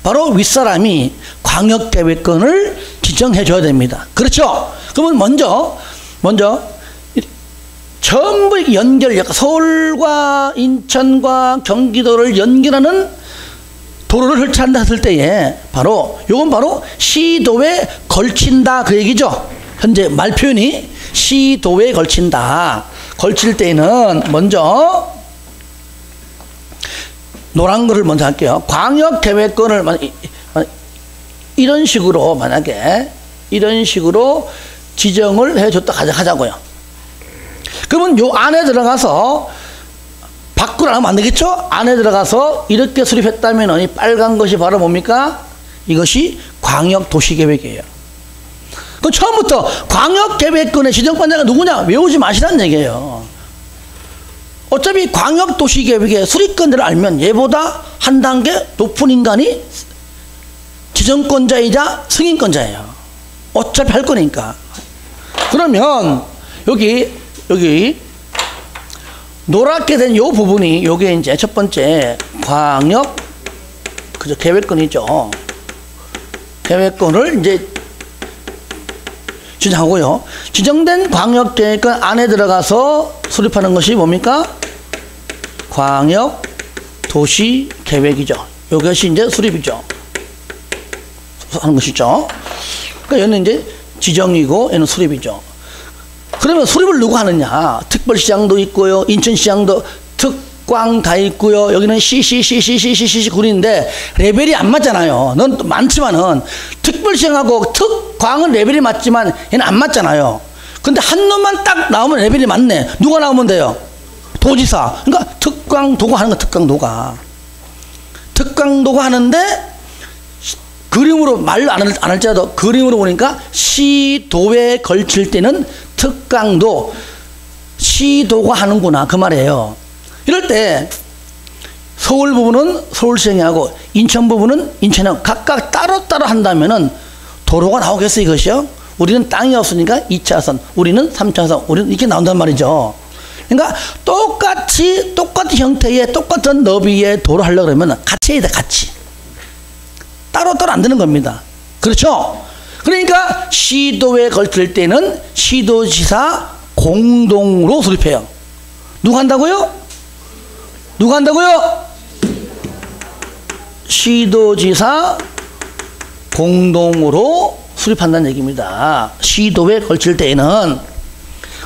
바로 윗사람이 광역계획권을 지정해 줘야 됩니다. 그렇죠? 그러면 먼저 전부 연결, 서울과 인천과 경기도를 연결하는 도로를 설치한다 했을 때에 요건 바로 시도에 걸친다 그 얘기죠. 현재 말 표현이 시도에 걸친다. 걸칠 때는 먼저 노란 거를 먼저 할게요. 광역계획권을 이런 식으로 만약에 이런 식으로 지정을 해줬다 하자고요. 그러면 요 안에 들어가서 밖으로 나가면 안 되겠죠? 안에 들어가서 이렇게 수립했다면 이 빨간 것이 바로 뭡니까? 이것이 광역도시계획이에요. 그 처음부터 광역계획권의 지정권자가 누구냐? 외우지 마시라는 얘기예요. 어차피 광역도시계획의 수립권자를 알면 얘보다 한 단계 높은 인간이 지정권자이자 승인권자예요. 어차피 할 거니까. 그러면 여기 노랗게 된 요 부분이 요게 이제 첫 번째 광역 계획권이죠. 계획권을 이제 지정하고요. 지정된 광역 계획권 안에 들어가서 수립하는 것이 뭡니까? 광역 도시 계획이죠. 이것이 이제 수립이죠. 하는 것이죠. 그러니까 얘는 이제 지정이고 얘는 수립이죠. 그러면 수립을 누구 하느냐? 특별시장도 있고요. 인천시장도 특광 다 있고요. 여기는 시시 군인데 레벨이 안 맞잖아요. 넌 또 많지만은 특별시장하고 특광은 레벨이 맞지만 얘는 안 맞잖아요. 근데 한 놈만 딱 나오면 레벨이 맞네. 누가 나오면 돼요? 도지사. 그러니까 특광도가 하는 거 특광도가. 특광도가 하는데 그림으로 말로 안 할지라도 그림으로 보니까 시도에 걸칠 때는 특강도 시도가 하는구나 그 말이에요. 이럴 때 서울 부분은 서울시장이 하고 인천 부분은 인천하고 각각 따로따로 한다면은 도로가 나오겠어요 이것이요? 우리는 땅이 없으니까 2차선, 우리는 3차선, 우리는 이렇게 나온단 말이죠. 그러니까 똑같은 형태의 똑같은 너비의 도로 하려고 그러면 같이 해야 돼, 같이. 따로따로 안 되는 겁니다. 그렇죠? 그러니까 시도에 걸칠 때는 시도지사 공동으로 수립해요. 누가 한다고요? 누가 한다고요? 시도지사 공동으로 수립한다는 얘기입니다. 시도에 걸칠 때에는.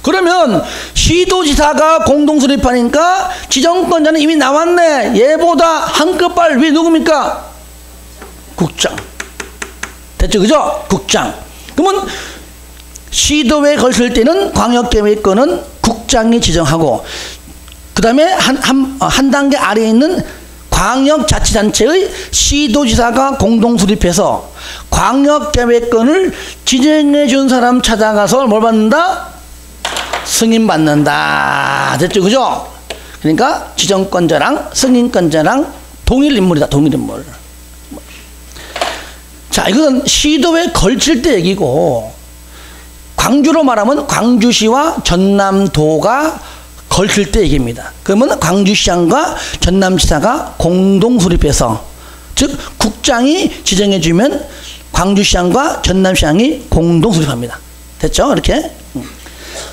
그러면 시도지사가 공동 수립하니까 지정권자는 이미 나왔네. 얘보다 한 끗발 위에 누굽니까? 국장. 됐죠? 그죠? 국장. 그러면 시도에 걸칠 때는 광역계획권은 국장이 지정하고 그 다음에 한 단계 아래에 있는 광역자치단체의 시도지사가 공동 수립해서 광역계획권을 지정해 준 사람 찾아가서 뭘 받는다? 승인 받는다. 됐죠? 그죠? 그러니까 지정권자랑 승인권자랑 동일 인물이다. 동일 인물. 자, 이건 시도에 걸칠 때 얘기고 광주로 말하면 광주시와 전남도가 걸칠 때 얘기입니다. 그러면 광주시장과 전남시사가 공동 수립해서 즉 국장이 지정해 주면 광주시장과 전남시장이 공동 수립합니다. 됐죠? 이렇게.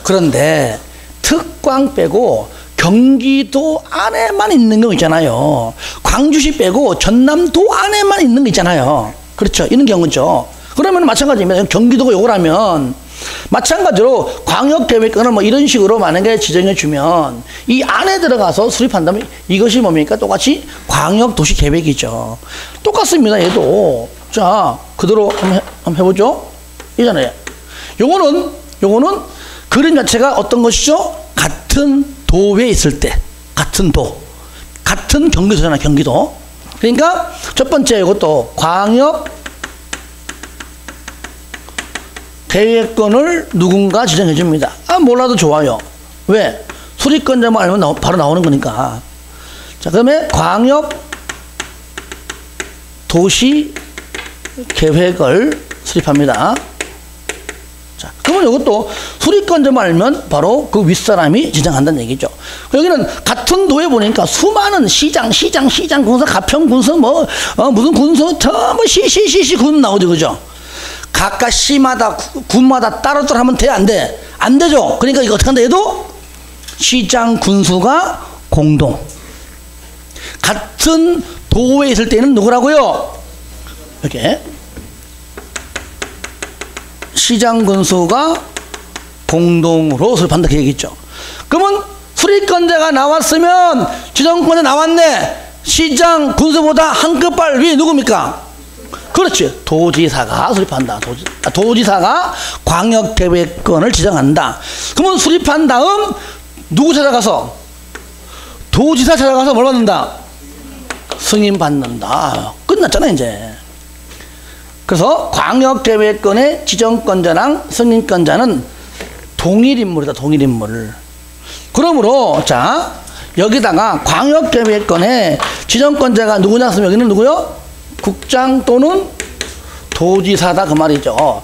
그런데 특광 빼고 경기도 안에만 있는 거 있잖아요. 광주시 빼고 전남도 안에만 있는 거 있잖아요. 그렇죠. 이런 경우죠. 그러면 마찬가지입니다. 경기도가 요걸 하면 마찬가지로 광역계획권을 뭐 이런 식으로 만약에 지정해 주면 이 안에 들어가서 수립한다면 이것이 뭡니까? 똑같이 광역도시계획이죠. 똑같습니다. 얘도. 자, 그대로 한번 해보죠. 이잖아요. 요거는 그림 자체가 어떤 것이죠? 같은 도에 있을 때, 같은 경기도잖아, 경기도. 그러니까 첫 번째 이것도 광역 계획권을 누군가 지정해 줍니다. 아, 몰라도 좋아요. 왜? 수립권자만 알면 바로 나오는 거니까. 자, 그다음에 광역 도시 계획을 수립합니다. 자, 그러면 이것도 수립권자만 알면 바로 그 윗사람이 지정한다는 얘기죠. 여기는 같은 도에 보니까 수많은 시장, 군서, 가평, 군서, 무슨 군서, 시시 군 나오죠, 그죠? 각각 시마다, 군마다 따로따로 하면 돼, 안 돼? 안 되죠? 그러니까 이거 어떻게 한다 해도 시장, 군수가 공동. 같은 도에 있을 때는 누구라고요? 이렇게. 시장, 군수가 공동으로 수립한다, 그 얘기죠. 그러면 수립권자가 나왔으면 지정권자 나왔네. 시장, 군수보다 한 끗발 위에 누굽니까? 그렇지. 도지사가 수립한다. 도지사가 광역계획권을 지정한다. 그러면 수립한 다음 누구 찾아가서? 도지사 찾아가서 뭘 받는다? 승인 받는다. 끝났잖아 이제. 그래서 광역계획권의 지정권자랑 승인권자는 동일인물이다. 동일인물. 그러므로 자, 여기다가 광역계획권의 지정권자가 누구냐 했으면 여기는 누구요? 국장 또는 도지사다, 그 말이죠.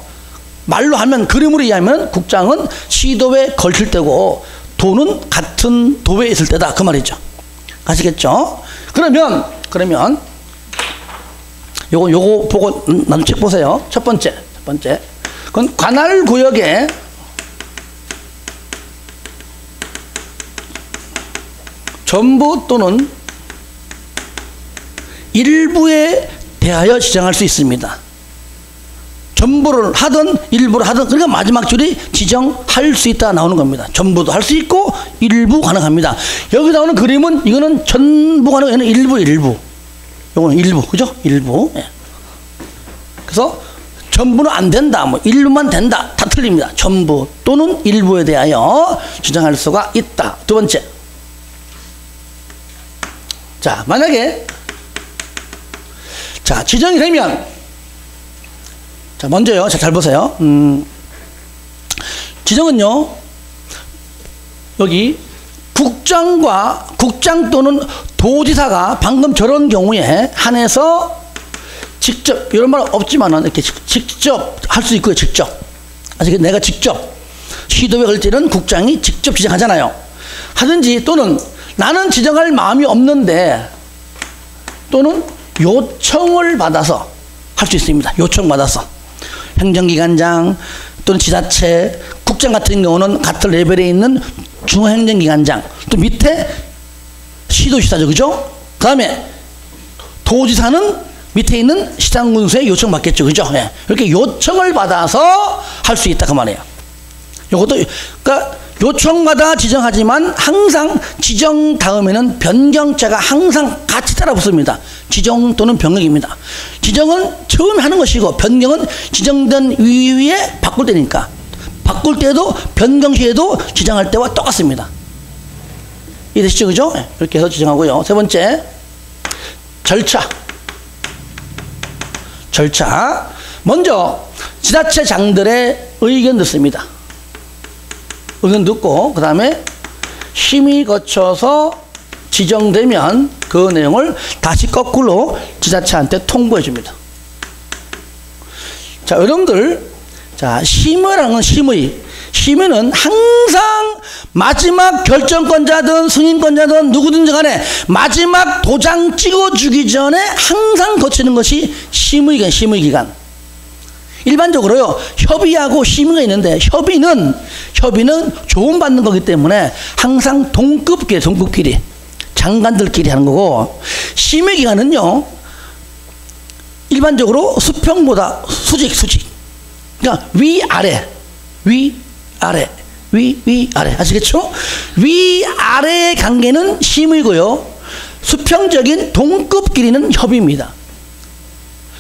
말로 하면, 그림으로 이해하면 국장은 시도에 걸칠 때고 도는 같은 도에 있을 때다, 그 말이죠. 아시겠죠? 그러면 요거 보고 나도 책 보세요. 첫 번째 그건 관할 구역에 전부 또는 일부에 대하여 지정할 수 있습니다. 전부를 하든 일부를 하든, 그러니까 마지막 줄이 지정할 수 있다 나오는 겁니다. 전부도 할 수 있고 일부 가능합니다. 여기 나오는 그림은 이거는 전부 가능, 얘는 일부. 요거는 일부, 그죠? 일부. 예. 그래서 전부는 안 된다, 뭐 일부만 된다, 다 틀립니다. 전부 또는 일부에 대하여 지정할 수가 있다. 두 번째. 자, 만약에 자, 지정이 되면, 자, 먼저요. 자, 잘 보세요. 지정은요, 여기 국장 또는 도지사가 방금 저런 경우에 한해서 직접, 이런 말 없지만은 이렇게 직접 할 수 있고요. 직접. 아직 내가 직접 시도에 걸 때는 국장이 직접 지정하잖아요. 하든지, 또는 나는 지정할 마음이 없는데 또는 요청을 받아서 할 수 있습니다. 요청받아서. 행정기관장 또는 지자체, 국장 같은 경우는 같은 레벨에 있는 중앙행정기관장, 또 밑에 시도지사죠, 그죠? 그 다음에 도지사는 밑에 있는 시장군수에 요청받겠죠, 그죠? 예. 이렇게 요청을 받아서 할 수 있다, 그 말이에요. 요것도, 그러니까 요청마다 지정하지만 항상 지정 다음에는 변경자가 항상 같이 따라 붙습니다. 지정 또는 변경입니다. 지정은 처음에 하는 것이고 변경은 지정된 위에 바꿀 때니까, 바꿀 때도 변경 시에도 지정할 때와 똑같습니다. 이해되시죠, 그죠? 네, 이렇게 해서 지정하고요. 세 번째, 절차. 먼저 지자체장들의 의견 듣습니다. 의견 듣고 그 다음에 심의 거쳐서 지정되면 그 내용을 다시 거꾸로 지자체한테 통보해 줍니다. 자, 여러분들, 자, 심의라는 심의는 항상 마지막 결정권자든 승인권자든 누구든지 간에 마지막 도장 찍어주기 전에 항상 거치는 것이 심의기간. 일반적으로요, 협의하고 심의가 있는데 협의는 조언받는 거기 때문에 항상 동급끼리 장관들끼리 하는 거고, 심의기간은요 일반적으로 수평보다 수직, 그러니까 위아래 위, 아래. 위, 아래. 아시겠죠? 위, 아래의 관계는 심의고요. 수평적인 동급 길이는 협의입니다.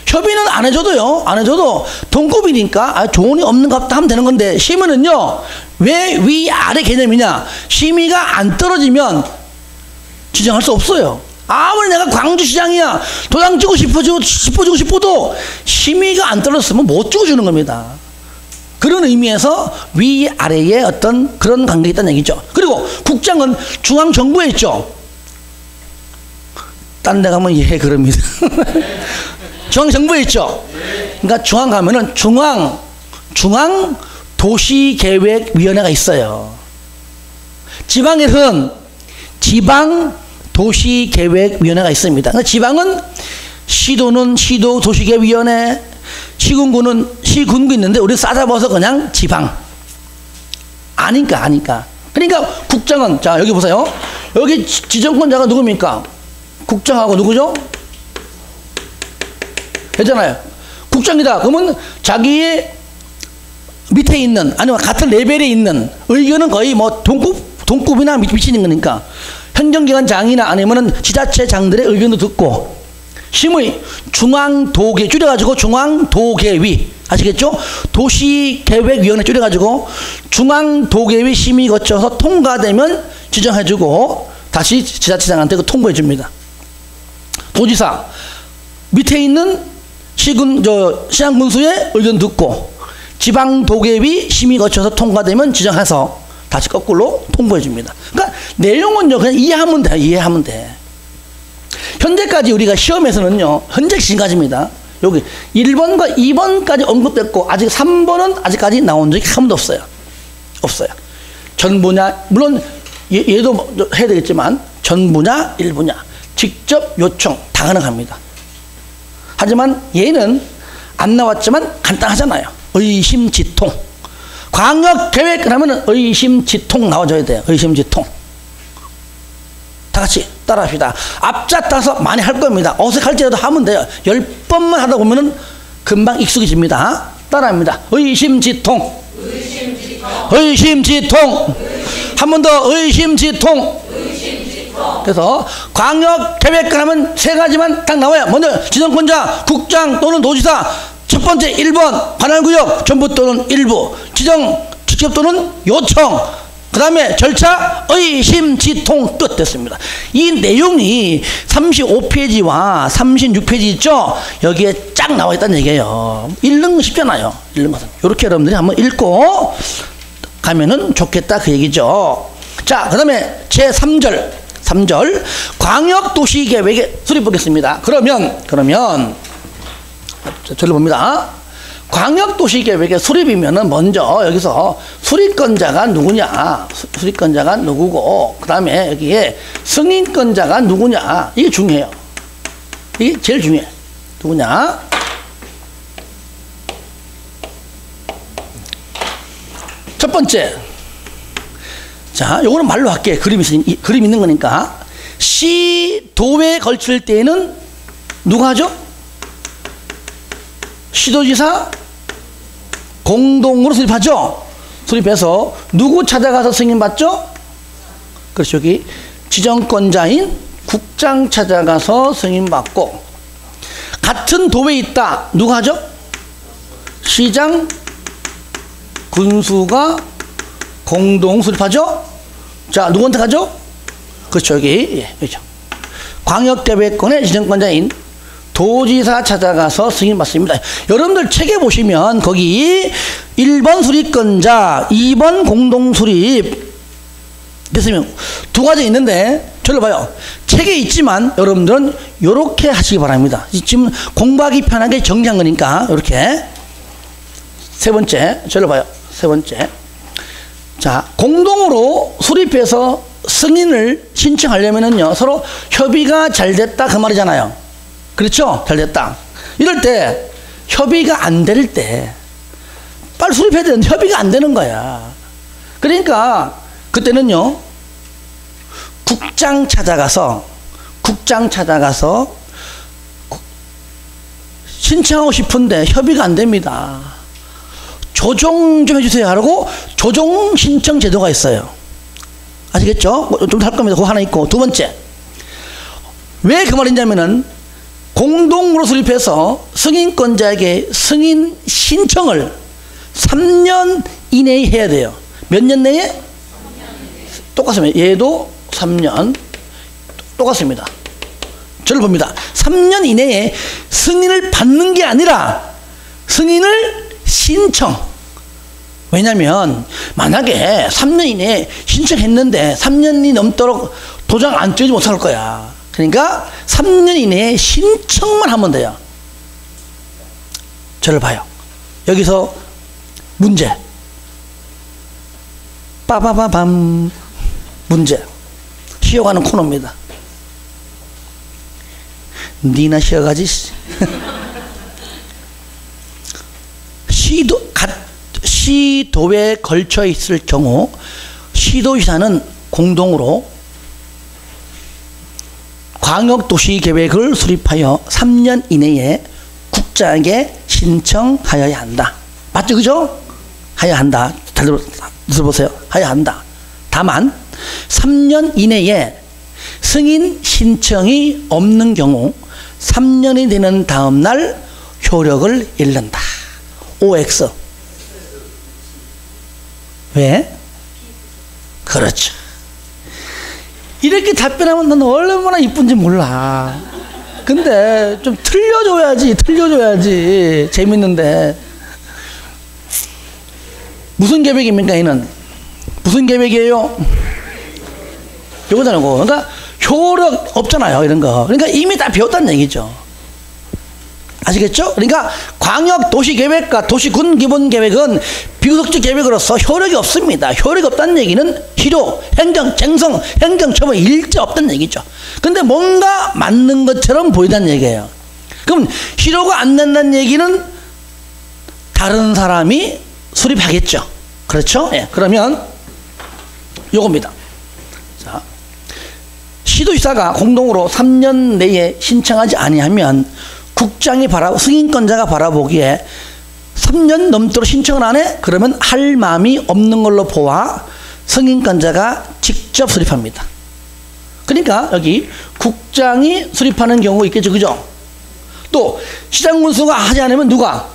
협의는 안 해줘도요. 안 해줘도 동급이니까 조언이 없는 것 같다 하면 되는 건데, 심의는요. 왜 위, 아래 개념이냐? 심의가 안 떨어지면 지정할 수 없어요. 아무리 내가 광주시장이야 도장 찍고 싶어도 심의가 안 떨어졌으면 못 찍어주는 겁니다. 그런 의미에서 위아래에 어떤 그런 관계가 있다는 얘기죠. 그리고 국장은 중앙정부에 있죠. 딴 데 가면 예 그럽니다. 중앙정부에 있죠. 그러니까 중앙 가면은 중앙도시계획위원회가 있어요. 지방에는 지방도시계획위원회가 있습니다. 그러니까 지방은 시도는 시도도시계획위원회, 시군구는 시군구 있는데 우리 싸잡아서 그냥 지방. 아니까. 그러니까 국장은 자 여기 보세요. 여기 지정권자가 누굽니까? 국장하고 누구죠? 했잖아요. 국장이다. 그러면 자기의 밑에 있는 아니면 같은 레벨에 있는 의견은 거의 뭐 동급이나 미치는 거니까 행정기관장이나 아니면은 지자체장들의 의견도 듣고 심의 중앙도계 줄여가지고 중앙도계위 아시겠죠? 도시계획위원회 줄여가지고 중앙도계위 심의 거쳐서 통과되면 지정해주고 다시 지자체장한테 통보해줍니다. 도지사 밑에 있는 시장군수의 의견 듣고 지방도계위 심의 거쳐서 통과되면 지정해서 다시 거꾸로 통보해줍니다. 그러니까 내용은요 그냥 이해하면 돼. 현재까지 우리가 시험에서는요 현재 지금까지입니다. 여기 1번과 2번까지 언급됐고 아직 3번은 아직까지 나온 적이 한 번도 없어요. 전 분야 물론 얘도 해야 되겠지만 전 분야 1분야 직접 요청 다 가능합니다. 하지만 얘는 안 나왔지만 간단하잖아요. 의심지통 광역계획 그러면 의심지통 나와줘야 돼요. 의심지통 다 같이 따라합시다. 앞자따서 많이 할 겁니다. 어색할지라도 하면 돼요. 10번만 하다 보면은 금방 익숙해집니다. 따라합니다. 의심지통 한 번 더 의심지통 그래서 광역계획 하면 세 가지만 딱 나와요. 먼저 지정권자 국장 또는 도지사 첫 번째 1번 관할구역 전부 또는 일부 지정 직접 또는 요청 그 다음에 절차 의심지통 끝 됐습니다. 이 내용이 35페이지와 36페이지 있죠. 여기에 쫙 나와 있다는 얘기예요. 읽는 거 쉽잖아요. 읽는 것은 이렇게 여러분들이 한번 읽고 가면은 좋겠다 그 얘기죠. 자 그 다음에 제3절 광역도시계획에 수립 보겠습니다. 그러면 저를 봅니다. 광역도시계획의 수립이면은 먼저 여기서 수립권자가 누구냐, 수립권자가 누구고, 그 다음에 여기에 승인권자가 누구냐, 이게 중요해요. 이게 제일 중요해. 누구냐? 첫 번째. 자, 요거는 말로 할게. 그림 있는 거니까. 시도에 걸칠 때에는 누가 하죠? 시도지사 공동으로 수립하죠. 수립해서 누구 찾아가서 승인받죠? 그렇죠. 여기 지정권자인 국장 찾아가서 승인받고 같은 도에 있다. 누가 하죠? 시장 군수가 공동 수립하죠. 자 누구한테 가죠? 그렇죠. 여기 그렇죠. 광역계획권의 지정권자인 도지사 찾아가서 승인받습니다. 여러분들 책에 보시면 거기 1번 수립권자 2번 공동수립 됐으면 두 가지 있는데 저를 봐요. 책에 있지만 여러분들은 이렇게 하시기 바랍니다. 지금 공부하기 편하게 정리한 거니까 이렇게. 세 번째 저를 봐요. 세 번째 자 공동으로 수립해서 승인을 신청하려면은요 서로 협의가 잘 됐다 그 말이잖아요. 그렇죠? 잘 됐다. 이럴 때 협의가 안 될 때 빨리 수립해야 되는데 협의가 안 되는 거야. 그러니까 그때는요 국장 찾아가서 신청하고 싶은데 협의가 안 됩니다. 조정 좀 해주세요 하고 조정 신청 제도가 있어요. 아시겠죠? 좀 할 겁니다. 그거 하나 있고, 두 번째, 왜 그 말이냐면은 공동으로 수립해서 승인권자에게 승인 신청을 3년 이내에 해야 돼요. 몇 년 내에? 똑같습니다. 얘도 3년 똑같습니다. 저를 봅니다. 3년 이내에 승인을 받는 게 아니라 승인을 신청. 왜냐면 만약에 3년 이내에 신청했는데 3년이 넘도록 도장 안 찍지 못할 거야. 그러니까 3년 이내에 신청만 하면 돼요. 저를 봐요. 여기서 문제. 빠바바밤. 문제. 쉬어가는 코너입니다. 니나 쉬어가지. 시도에 걸쳐 있을 경우 시도지사는 공동으로 광역도시계획을 수립하여 3년 이내에 국장에게 신청하여야 한다. 맞죠? 그죠? 하여야 한다. 잘 들어보세요. 하여야 한다. 다만 3년 이내에 승인 신청이 없는 경우 3년이 되는 다음 날 효력을 잃는다. OX. 왜? 그렇죠. 이렇게 답변하면 난 얼마나 이쁜지 몰라. 근데 좀 틀려줘야지. 재밌는데. 무슨 계획입니까, 얘는? 무슨 계획이에요? 요거잖아요. 그러니까 효력 없잖아요, 이런 거. 그러니까 이미 다 배웠다는 얘기죠. 아시겠죠? 그러니까 광역도시계획과 도시군기본계획은 비구속적 계획으로서 효력이 없습니다. 효력이 없다는 얘기는 실효, 행정, 쟁성, 행정처분 일체 없다는 얘기죠. 근데 뭔가 맞는 것처럼 보인다는 얘기예요. 그럼 실효가 안 된다는 얘기는 다른 사람이 수립하겠죠. 그렇죠? 예. 그러면 요겁니다. 자, 시도지사가 공동으로 3년 내에 신청하지 아니하면 국장이 승인권자가 바라보기에 3년 넘도록 신청을 안 해? 그러면 할 마음이 없는 걸로 보아 승인권자가 직접 수립합니다. 그러니까 여기 국장이 수립하는 경우가 있겠죠. 그죠? 또 시장군수가 하지 않으면 누가?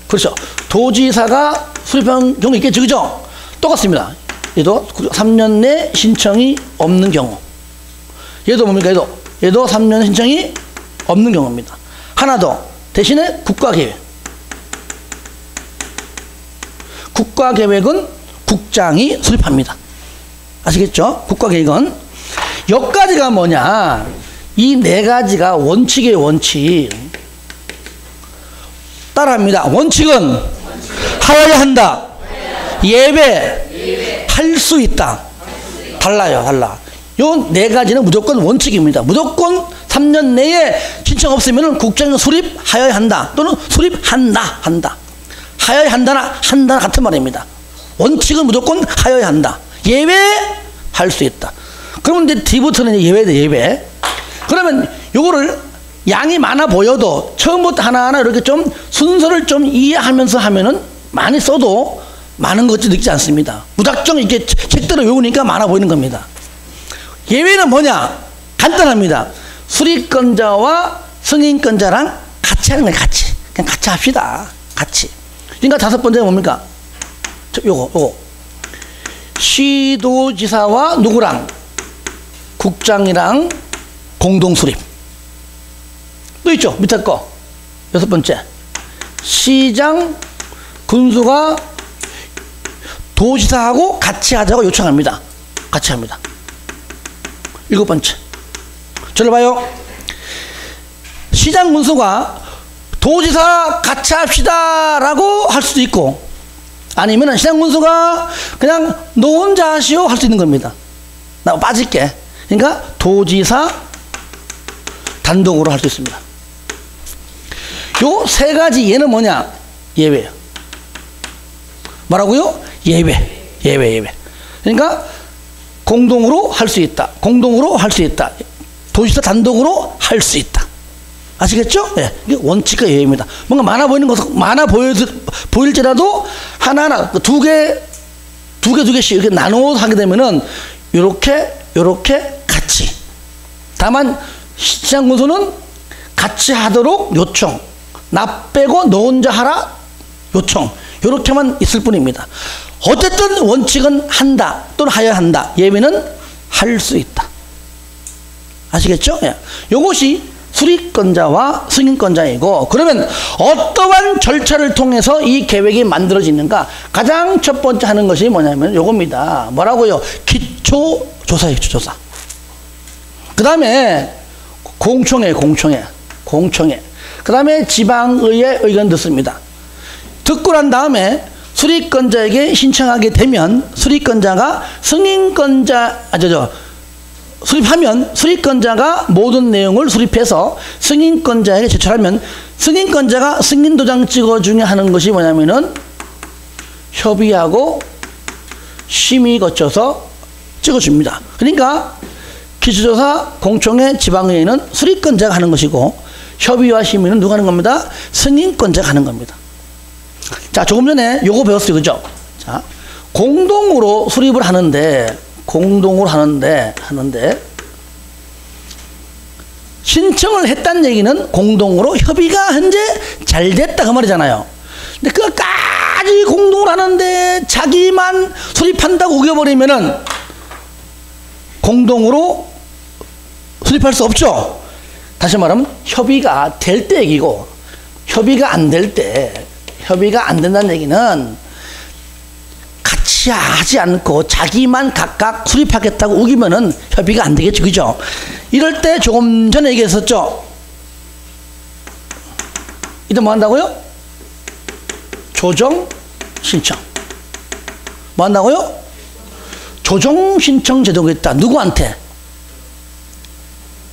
그렇죠. 도지사가 수립하는 경우 있겠죠. 그죠? 똑같습니다. 얘도 3년 내 신청이 없는 경우. 얘도 뭡니까? 얘도 3년 신청이 없는 경우입니다. 하나 더. 대신에 국가계획. 국가계획은 국장이 수립합니다. 아시겠죠? 국가계획은 여기까지가 뭐냐? 이 네 가지가 원칙이에요. 원칙. 따라합니다. 원칙은 하여야 한다. 예배 할 수 있다. 달라요. 달라. 요 네 가지는 무조건 원칙입니다. 무조건 3년 내에 신청 없으면 국장은 수립하여야 한다. 또는 수립한다. 하여야 한다나 같은 말입니다. 원칙은 무조건 하여야 한다. 예외할 수 있다. 그러면 이제 뒤부터는 예외다. 예외. 그러면 요거를 양이 많아 보여도 처음부터 하나하나 이렇게 좀 순서를 좀 이해하면서 하면은 많이 써도 많은 것을 느끼지 않습니다. 무작정 이렇게 책대로 외우니까 많아 보이는 겁니다. 예외는 뭐냐? 간단합니다. 수립권자와 승인권자랑 같이 하는 거예요. 같이. 그냥 같이 합시다. 같이. 그러니까 다섯 번째가 뭡니까? 요거. 시도지사와 누구랑? 국장이랑 공동수립. 또 있죠. 밑에 거. 여섯 번째. 시장, 군수가 도지사하고 같이 하자고 요청합니다. 같이 합니다. 일곱 번째. 저를 봐요. 시장 군수가 도지사 같이 합시다 라고 할 수도 있고, 아니면 시장 군수가 그냥 너 혼자 하시오 할 수 있는 겁니다. 나 빠질게. 그러니까 도지사 단독으로 할 수 있습니다. 요 세 가지 얘는 뭐냐? 예외예요. 뭐라고요? 예외. 그러니까 공동으로 할 수 있다. 공동으로 할 수 있다. 도지사 단독으로 할 수 있다. 아시겠죠? 예. 이게 원칙과 예입니다. 뭔가 많아 보이는 것은 많아 보일지라도 하나하나 두 개씩 이렇게 나눠서 하게 되면은 요렇게 같이. 다만 시장군수는 같이 하도록 요청. 나 빼고 너 혼자 하라 요청. 요렇게만 있을 뿐입니다. 어쨌든 원칙은 한다 또는 하여야 한다. 예비는 할 수 있다. 아시겠죠? 예. 요것이 수리권자와 승인권자이고, 그러면 어떠한 절차를 통해서 이 계획이 만들어지는가? 가장 첫 번째 하는 것이 뭐냐면 요겁니다. 뭐라고요? 기초조사예요. 기초조사. 그 다음에 공청회. 그 다음에 지방의회 의견 듣습니다. 듣고 난 다음에 수리권자에게 신청하게 되면 수리권자가 수립하면 수리권자가 모든 내용을 수립해서 승인권자에게 제출하면 승인권자가 승인도장 찍어주게 하는 것이 뭐냐면은 협의하고 심의 거쳐서 찍어줍니다. 그러니까 기초조사, 공청회, 지방의회는 수리권자가 하는 것이고 협의와 심의는 누가 하는 겁니다? 승인권자가 하는 겁니다. 자, 조금 전에 요거 배웠어요. 그죠? 자, 공동으로 수립을 하는데 신청을 했다는 얘기는 공동으로 협의가 현재 잘 됐다 그 말이잖아요. 근데 그까지 공동으로 하는데 자기만 수립한다고 우겨버리면은 공동으로 수립할 수 없죠. 다시 말하면 협의가 될 때 얘기고, 협의가 안 된다는 얘기는 같이 하지 않고 자기만 각각 수립하겠다고 우기면은 협의가 안 되겠죠. 그죠? 이럴 때 조금 전에 얘기했었죠. 이때 뭐 한다고요? 조정 신청. 뭐 한다고요? 조정 신청 제도가 있다. 누구한테?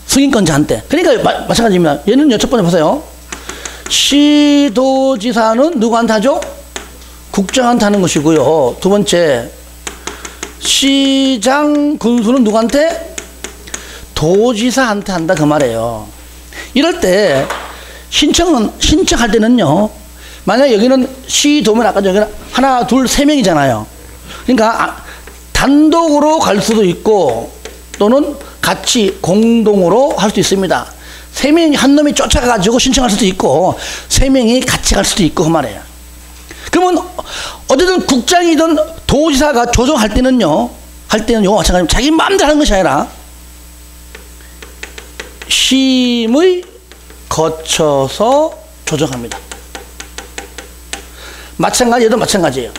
승인권자한테. 그러니까 마찬가지입니다. 얘는 첫 번째 보세요. 시도지사는 누구한테 하죠? 국장한테 하는 것이고요. 두 번째, 시장 군수는 누구한테? 도지사한테 한다 그 말이에요. 이럴 때 신청할 때는요, 만약 여기는 시도면 아까 여기는 하나, 둘, 세 명이잖아요. 그러니까 단독으로 갈 수도 있고 또는 같이 공동으로 할 수도 있습니다. 세 명이 한 놈이 쫓아가가지고 신청할 수도 있고 세 명이 같이 갈 수도 있고 그 말이에요. 그러면 어쨌든 국장이든 도지사가 조정할 때는요, 마찬가지로 자기 마음대로 하는 것이 아니라 심의 거쳐서 조정합니다. 얘도 마찬가지예요.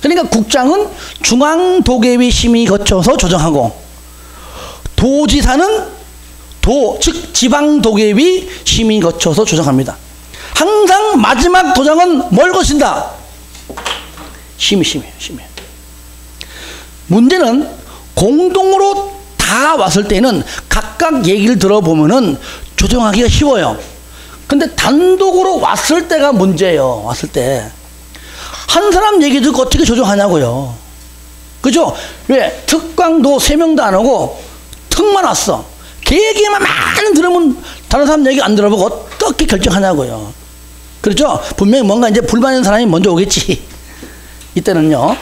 그러니까 국장은 중앙도계위 심의 거쳐서 조정하고, 도지사는 즉 지방도계위 심의 거쳐서 조정합니다. 항상 마지막 도장은 뭘 거친다? 심의. 문제는 공동으로 다 왔을 때는 각각 얘기를 들어보면은 조정하기가 쉬워요. 근데 단독으로 왔을 때가 문제예요. 왔을 때 한 사람 얘기 듣고 어떻게 조정하냐고요. 그죠? 왜? 특광도 3명도 안 오고 특만 왔어. 걔 얘기만 많이 들으면 다른 사람 얘기 안 들어보고 어떻게 결정하냐고요. 그렇죠? 분명히 뭔가 이제 불만 있는 사람이 먼저 오겠지. 이때는요,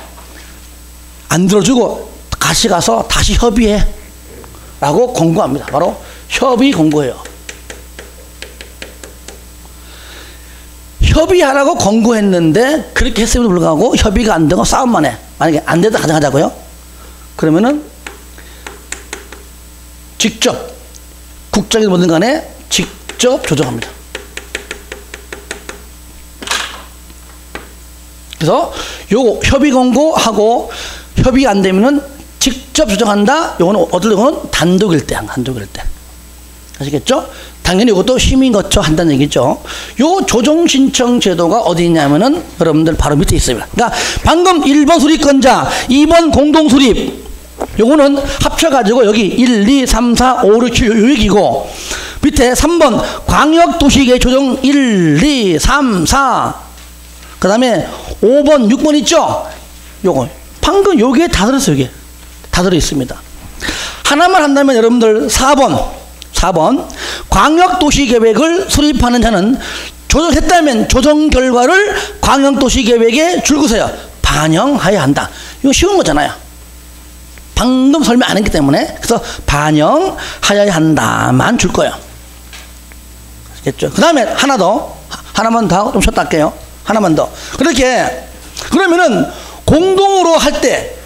안 들어주고 같이 가서 다시 협의해 라고 공고합니다. 바로 협의 공고예요. 협의하라고 권고했는데 그렇게 했음에도 불구하고 협의가 안 되고 싸움만 해. 만약에 안 되다 가져가자고요. 그러면은 직접 국장이 뭐든 간에 직접 조정합니다. 그래서 요거 협의 권고하고 협의 안 되면은 직접 조정한다. 요거는 어떨 경우는 단독일 때. 아시겠죠? 당연히 이것도 심의 거쳐 한다는 얘기죠. 요 조정 신청 제도가 어디 있냐면은 여러분들 바로 밑에 있습니다. 그러니까 방금 1번 수립권자, 2번 공동 수립, 요거는 합쳐가지고 여기 1, 2, 3, 4, 5, 6, 7 요 얘기고, 밑에 3번 광역도시계획 조정 1, 2, 3, 4, 그 다음에 5번, 6번 있죠? 요거 방금 요게 다 들었어요. 이게 다 들어 있습니다. 하나만 한다면 여러분들 4번 4번 광역도시계획을 수립하는 자는 조정했다면 조정 결과를 광역도시계획에 줄긋어야 반영하여야 한다. 이거 쉬운 거잖아요. 방금 설명 안 했기 때문에. 그래서 반영하여야 한다만 줄 거예요. 알겠죠? 그 다음에 하나 더, 하나만 더 좀 쉬었다 할게요. 하나만 더. 그렇게 그러면은 공동으로 할 때,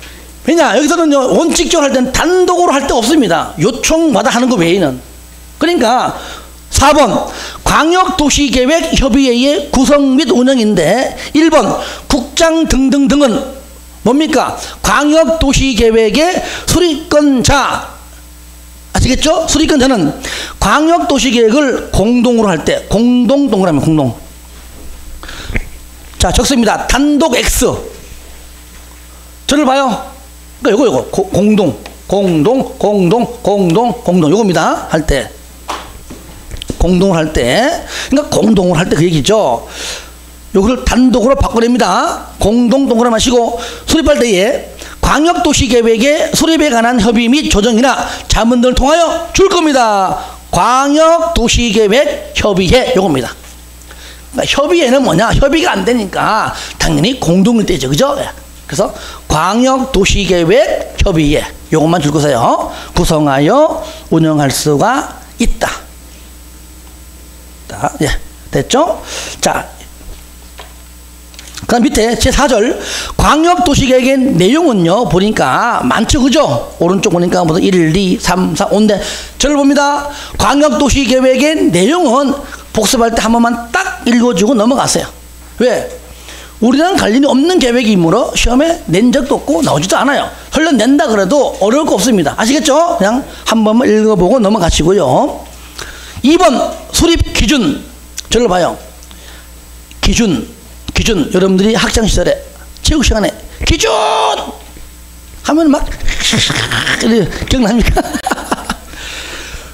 왜냐 여기서는요 원칙적으로 할 때는 단독으로 할 때 없습니다. 요청받아 하는 거 외에는. 그러니까 4번 광역도시계획협의회의 구성 및 운영인데 1번 국장 등등등은 뭡니까? 광역도시계획의 수립권자. 아시겠죠? 수립권자는 광역도시계획을 공동으로 할 때, 공동 동그라미 공동. 자, 적습니다. 단독 X. 저를 봐요. 그러니까 요거 공동 요겁니다. 할 때. 공동을 할 때. 그러니까 공동을 할 때 그 얘기죠. 요거를 단독으로 바꿔냅니다. 공동 동그라미 하시고 수립할 때에 광역도시계획의 수립에 관한 협의 및 조정이나 자문 등을 통하여 줄 겁니다. 광역도시계획 협의회 요겁니다. 그러니까 협의회는 뭐냐? 협의가 안 되니까 당연히 공동일 때죠. 그죠? 그래서 광역도시계획 협의회 요것만 줄 거세요. 구성하여 운영할 수가 있다. 예, 됐죠? 자, 그 다음 밑에 제4절 광역도시계획의 내용은요 보니까 많죠. 그죠? 오른쪽 보니까 1, 2, 3, 4, 5인데 저를 봅니다. 광역도시계획의 내용은 복습할 때 한 번만 딱 읽어주고 넘어갔어요. 왜? 우리랑 관련이 없는 계획이므로 시험에 낸 적도 없고 나오지도 않아요. 설령 낸다 그래도 어려울 거 없습니다. 아시겠죠? 그냥 한 번만 읽어보고 넘어가시고요. 2번 수립 기준. 저를 봐요. 기준 여러분들이 학창시절에 체육시간에 기준 하면 막 기억납니까?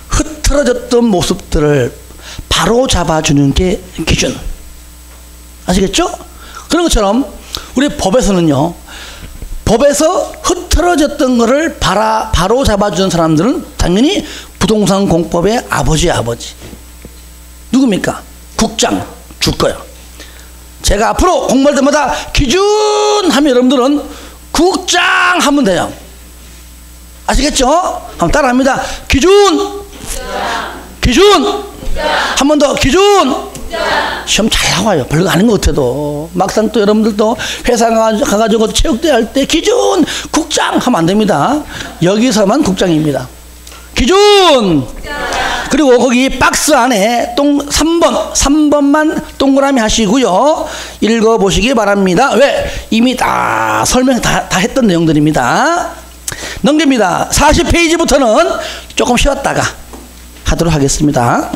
흐트러졌던 모습들을 바로 잡아주는 게 기준. 아시겠죠? 그런 것처럼 우리 법에서는요, 법에서 흐트러졌던 거를 바로 잡아주는 사람들은 당연히 부동산 공법의 아버지 누굽니까? 국장 줄 거예요. 제가 앞으로 공부할 때마다 기준 하면 여러분들은 국장 하면 돼요. 아시겠죠? 한번 따라합니다. 기준 한 번 더 기준. 시험 잘 나와요. 별거 아닌 것 같아도. 막상 또 여러분들도 회사 가가지고 체육대회 할 때 기준 국장 하면 안 됩니다. 여기서만 국장입니다. 기준. 그리고 거기 박스 안에 3번만 동그라미 하시고요. 읽어보시기 바랍니다. 왜? 이미 다 설명 다 했던 내용들입니다. 넘깁니다. 40페이지부터는 조금 쉬었다가 하도록 하겠습니다.